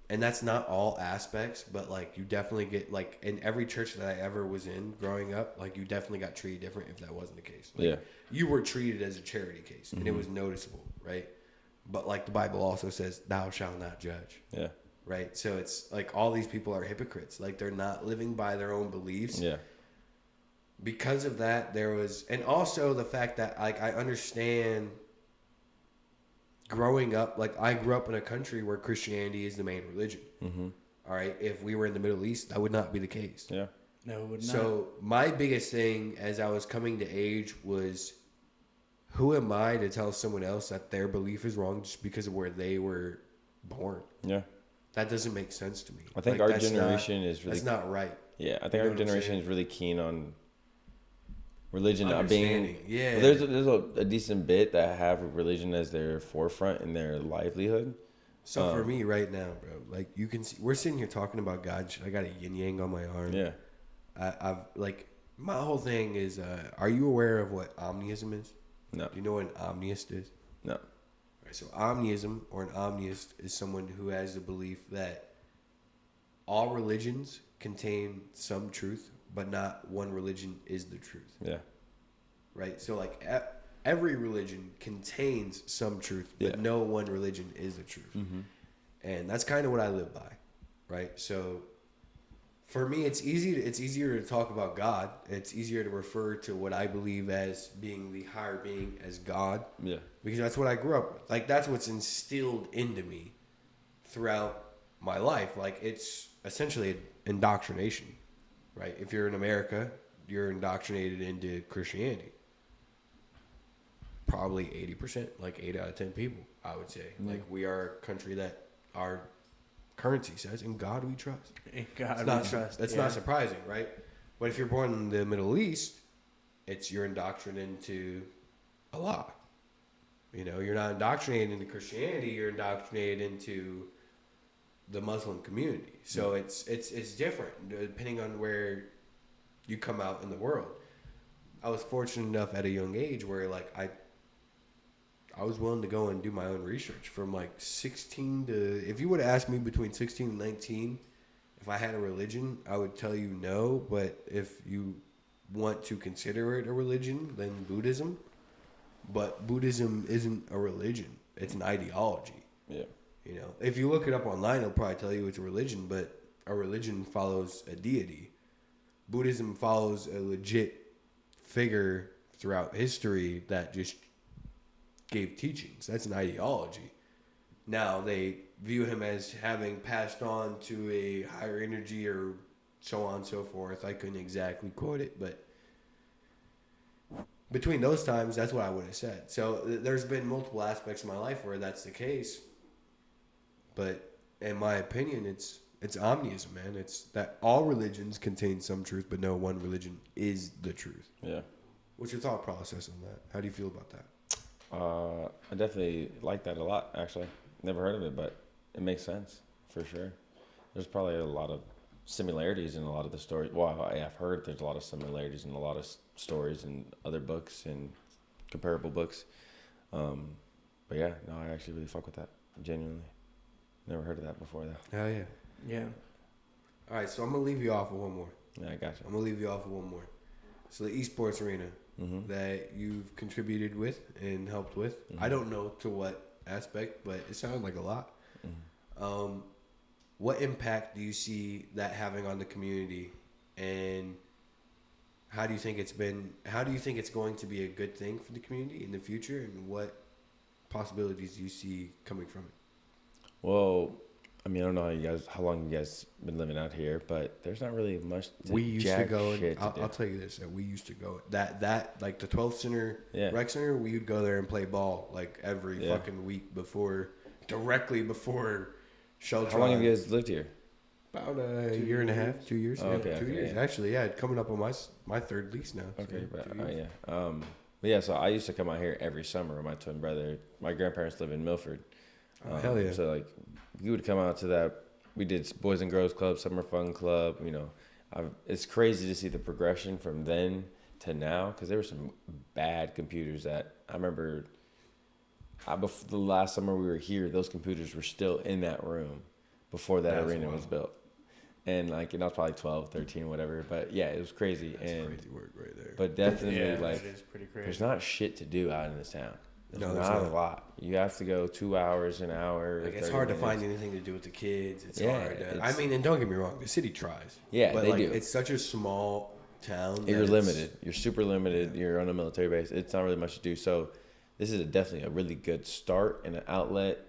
And that's not all aspects, but like, you definitely get, like, in every church that I ever was in growing up, like, you definitely got treated different if that wasn't the case. Like, you were treated as a charity case, and it was noticeable, right? But like, the Bible also says, thou shalt not judge. Yeah. Right? So it's like, all these people are hypocrites. Like, they're not living by their own beliefs. Yeah. Because of that, and also the fact that, like, I understand growing up, like, I grew up in a country where Christianity is the main religion. All right, if we were in the Middle East, that would not be the case. Yeah, no, it would not. So my biggest thing as I was coming to age was, who am I to tell someone else that their belief is wrong just because of where they were born? Yeah, that doesn't make sense to me. I think Like, our generation is really... That's not right. Yeah, I think You know our generation saying? is really keen on religion not Understanding, being... yeah. Well, there's a decent bit that have religion as their forefront in their livelihood. So for me right now, bro, like you can see, we're sitting here talking about God shit. I got a yin yang on my arm. Yeah. I've like, my whole thing is, are you aware of what omniism is? No. Do you know what an omniist is? No. Right, so omniism or an omniist is someone who has the belief that all religions contain some truth, but not one religion is the truth. Yeah. Right? So like every religion contains some truth, but no one religion is the truth. Mm-hmm. And that's kind of what I live by. Right? So for me, it's easier to talk about God. It's easier to refer to what I believe as being the higher being as God. Yeah. Because that's what I grew up with. Like, that's what's instilled into me throughout my life. Like, it's essentially indoctrination, right? If you're in America, you're indoctrinated into Christianity. Probably 80%, like 8 out of 10 people, I would say. Mm-hmm. Like, we are a country that our currency says, "In God we trust." In God we trust. That's not surprising, right? But if you're born in the Middle East, you're indoctrinated into Allah. You know, you're not indoctrinated into Christianity. You're indoctrinated into the Muslim community. So it's different depending on where you come out in the world. I was fortunate enough at a young age where like I was willing to go and do my own research from like 16 to, if you would have asked me between 16 and 19, if I had a religion, I would tell you no. But if you want to consider it a religion, then Buddhism. But Buddhism isn't a religion. It's an ideology. Yeah. You know, if you look it up online, it'll probably tell you it's a religion, but a religion follows a deity. Buddhism follows a legit figure throughout history that just gave teachings. That's an ideology. Now they view him as having passed on to a higher energy or so on and so forth. I couldn't exactly quote it, but between those times, that's what I would have said. So there's been multiple aspects of my life where that's the case. But in my opinion, it's omniism, man. It's that all religions contain some truth, but no one religion is the truth. Yeah. What's your thought process on that? How do you feel about that? I definitely like that a lot, actually. Never heard of it, but it makes sense for sure. There's probably a lot of similarities in a lot of the stories. Well, I've heard there's a lot of similarities in a lot of stories in other books and comparable books. But yeah, no, I actually really fuck with that, genuinely. Never heard of that before, though. Oh, yeah. Yeah. All right, so I'm going to leave you off with one more. Yeah, I got you. I'm going to leave you off with one more. So the esports arena that you've contributed with and helped with, I don't know to what aspect, but it sounded like a lot. What impact do you see that having on the community, and how do you think it's going to be a good thing for the community in the future, and what possibilities do you see coming from it? Well, I mean, I don't know how long you guys been living out here, but there's not really much. We used to go. I'll tell you this: that we used to go that like the 12th Center Rec Center. We would go there and play ball like every fucking week directly before shelter. How long have you guys lived here? About a year and a half, 2 years. Oh, okay, 2 years. yeah. Actually, yeah, coming up on my third lease now. Okay, so but yeah. But yeah, so I used to come out here every summer with my twin brother. My grandparents live in Milford. Hell yeah. So like, we would come out to that. We did Boys and Girls Club, Summer Fun Club. You know, it's crazy to see the progression from then to now, because there were some bad computers that I remember. Before the last summer we were here, those computers were still in that room before that arena was built. And like, I was probably 12, 13, whatever. But yeah, it was crazy. That's crazy work right there. But definitely, That is pretty crazy. there's not shit to do out in this town. There's there's not a lot. You have to go 2 hours, an hour. Like, it's hard to find anything to do with the kids. It's hard. It's, I mean, and don't get me wrong, the city tries. Yeah, but they like, do. It's such a small town. You're limited. You're super limited. Yeah. You're on a military base. It's not really much to do. So this is definitely a really good start and an outlet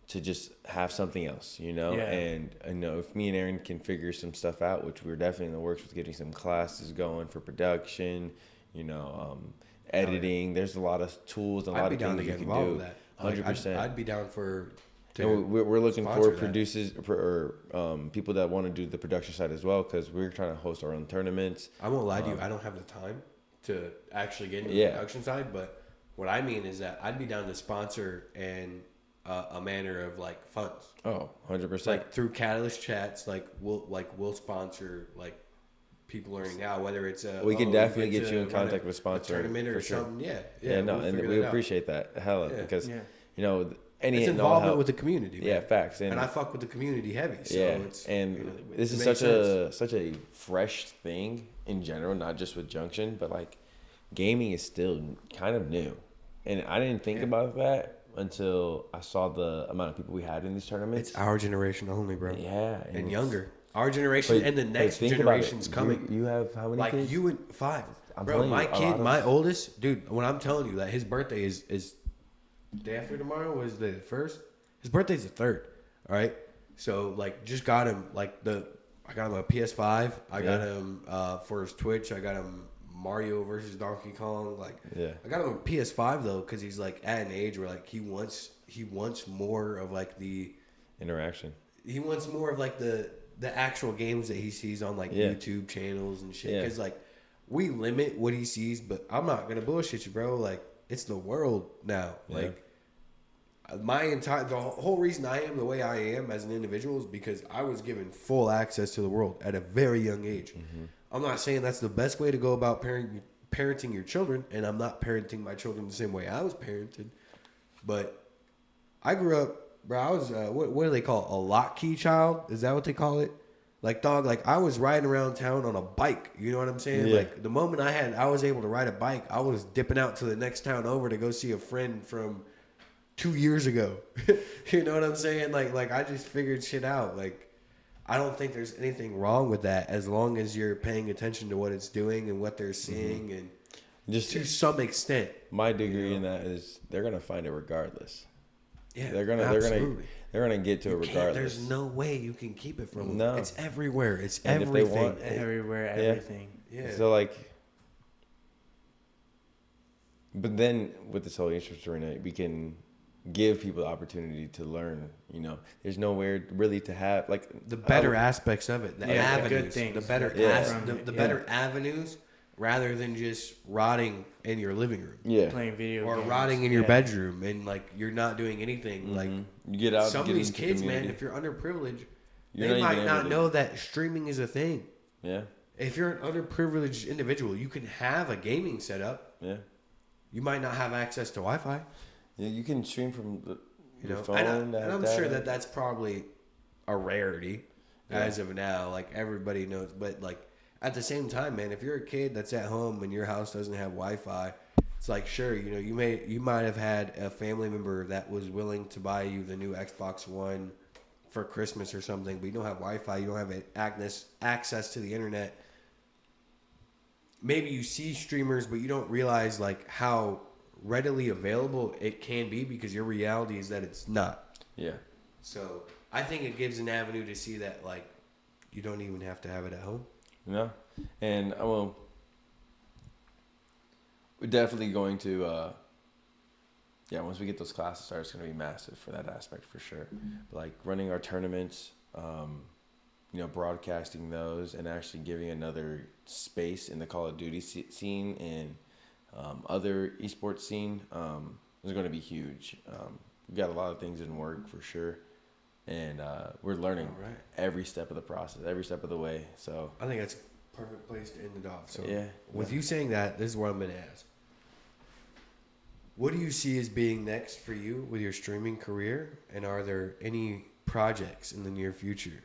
to just have something else, you know? Yeah. And I know if me and Aaron can figure some stuff out, which we're definitely in the works with, getting some classes going for production, you know, editing. There's a lot of tools and a lot of things you can do. 100%. Like, I'd be down to And we're looking for sponsor that. producers or people that want to do the production side as well, because we're trying to host our own tournaments. I won't lie to you. I don't have the time to actually get into the production side, but what I mean is that I'd be down to sponsor and a manner of like funds. Oh, 100%. Like through Catalyst Chats, we'll sponsor like people learning now, whether it's we can definitely get you in contact with a sponsor tournament or for sure. something. Yeah, no, we'll and figure we that out. appreciate that hella because you know any it's and all involvement help. with the community. Man. Yeah, facts. And I fuck with the community heavy. So it's, this is such a fresh thing in general, not just with Junction, but like gaming is still kind of new, and I didn't think about that until I saw the amount of people we had in these tournaments. It's our generation only, bro. Yeah, and younger. Our generation and the next generation's coming. You have how many kids? Like you and 5. I'm bro, telling my you, kid, my oldest, dude, when I'm telling you that his birthday is day after tomorrow was the 1st. His birthday's the 3rd. All right. So like just got him I got him a PS5. I got him for his Twitch. I got him Mario versus Donkey Kong. I got him a PS5 though, because he's like at an age where like he wants more of like the interaction. He wants more of like the actual games that he sees on like YouTube channels and shit. Because like we limit what he sees, but I'm not gonna bullshit you, bro. Like it's the world now. Like the whole reason I am the way I am as an individual is because I was given full access to the world at a very young age. Mm-hmm. I'm not saying that's the best way to go about parenting your children, and I'm not parenting my children the same way I was parented. But I grew up, bro. I was what do they call it? A lock key child? Is that what they call it? Like dog, like I was riding around town on a bike. You know what I'm saying? Yeah. Like the moment I was able to ride a bike, I was dipping out to the next town over to go see a friend from 2 years ago. You know what I'm saying? Like I just figured shit out. Like I don't think there's anything wrong with that as long as you're paying attention to what it's doing and what they're seeing and just to some extent. My degree in that is they're gonna find it regardless. Yeah, they're gonna get to it regardless. There's no way you can keep it from them. No. It's everywhere. It's and everything. If they want, everywhere, everything. Yeah. So like, but then with this whole interest arena, we can give people the opportunity to learn. You know, there's nowhere really to have like the better aspects of it, the avenues, good things, the better, better avenues, rather than just rotting in your living room, playing video or games. rotting in your bedroom, and like you're not doing anything. Mm-hmm. Like you get out. Some of these kids, man, if you're underprivileged, You're they not might not know that streaming is a thing. Yeah. If you're an underprivileged individual, you can have a gaming setup. Yeah. You might not have access to Wi-Fi. Yeah, you can stream from your phone. And I'm sure that that's probably a rarity as of now. Like everybody knows, but like at the same time, man, if you're a kid that's at home and your house doesn't have Wi-Fi, it's like sure, you know, you might have had a family member that was willing to buy you the new Xbox One for Christmas or something, but you don't have Wi-Fi, you don't have access to the internet. Maybe you see streamers, but you don't realize like how readily available it can be because your reality is that it's not. Yeah. So I think it gives an avenue to see that like you don't even have to have it at home. No. And we're definitely going to once we get those classes started, it's going to be massive for that aspect for sure. Like running our tournaments, broadcasting those and actually giving another space in the Call of Duty scene and other esports scene is going to be huge. We've got a lot of things in work for sure. And we're learning every step of the process, every step of the way. So I think that's a perfect place to end it off. So with you saying that, this is what I'm going to ask. What do you see as being next for you with your streaming career? And are there any projects in the near future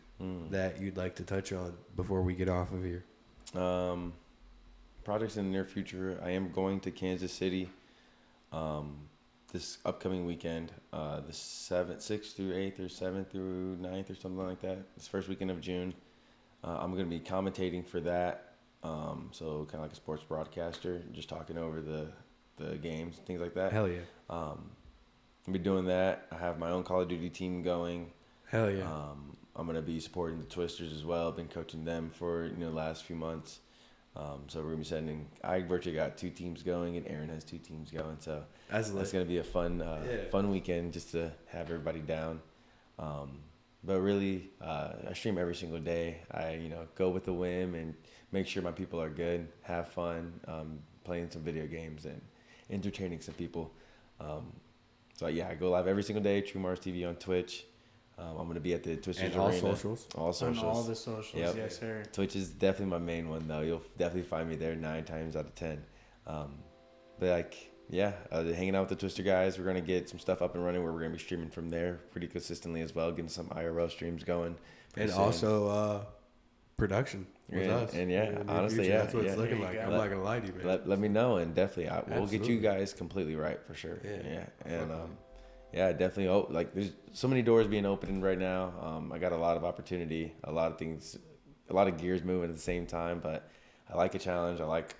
that you'd like to touch on before we get off of here? Projects in the near future. I am going to Kansas City this upcoming weekend, the 6th through 8th or 7th through 9th or something like that. This first weekend of June. I'm going to be commentating for that. So kind of like a sports broadcaster, just talking over the games, things like that. Hell yeah. I'll be doing that. I have my own Call of Duty team going. Hell yeah. I'm going to be supporting the Twisters as well. I've been coaching them for the last few months. So we're going to be sending, I virtually got 2 teams going and Aaron has 2 teams going. So that's going to be a fun weekend just to have everybody down. But really, I stream every single day. I, go with the whim and make sure my people are good, have fun, playing some video games and entertaining some people. So yeah, I go live every single day. truMaRZtv on Twitch. I'm gonna be at the Twisters And Arena. all socials. On all the socials, Yep. yes, sir. Twitch is definitely my main one, though. You'll definitely find me there 9 times out of 10. But hanging out with the Twister guys. We're gonna get some stuff up and running where we're gonna be streaming from there pretty consistently as well, getting some IRL streams going. And soon. also production with us. And In the honestly, future. That's what yeah. it's looking There you like. go. I'm not gonna lie to you, man. Let me know, and definitely we'll get you Absolutely. guys completely right for sure. Yeah. And definitely. Oh, like there's so many doors being opened right now. I got a lot of opportunity, a lot of things, a lot of gears moving at the same time. But I like a challenge. I like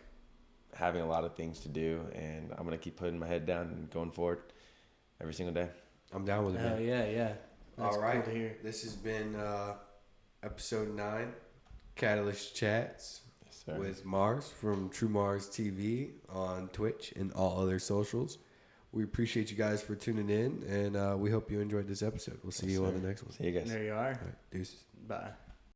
having a lot of things to do, and I'm gonna keep putting my head down and going forward every single day. I'm down with it, Hell man. yeah. That's All right. cool to hear. This has been episode 9, Catalyst Chats Yes, sir. with Mars from truMaRZtv on Twitch and all other socials. We appreciate you guys for tuning in, and we hope you enjoyed this episode. We'll see Yes, you on sir. the next one. See you guys. There you are. All right, deuces. Bye.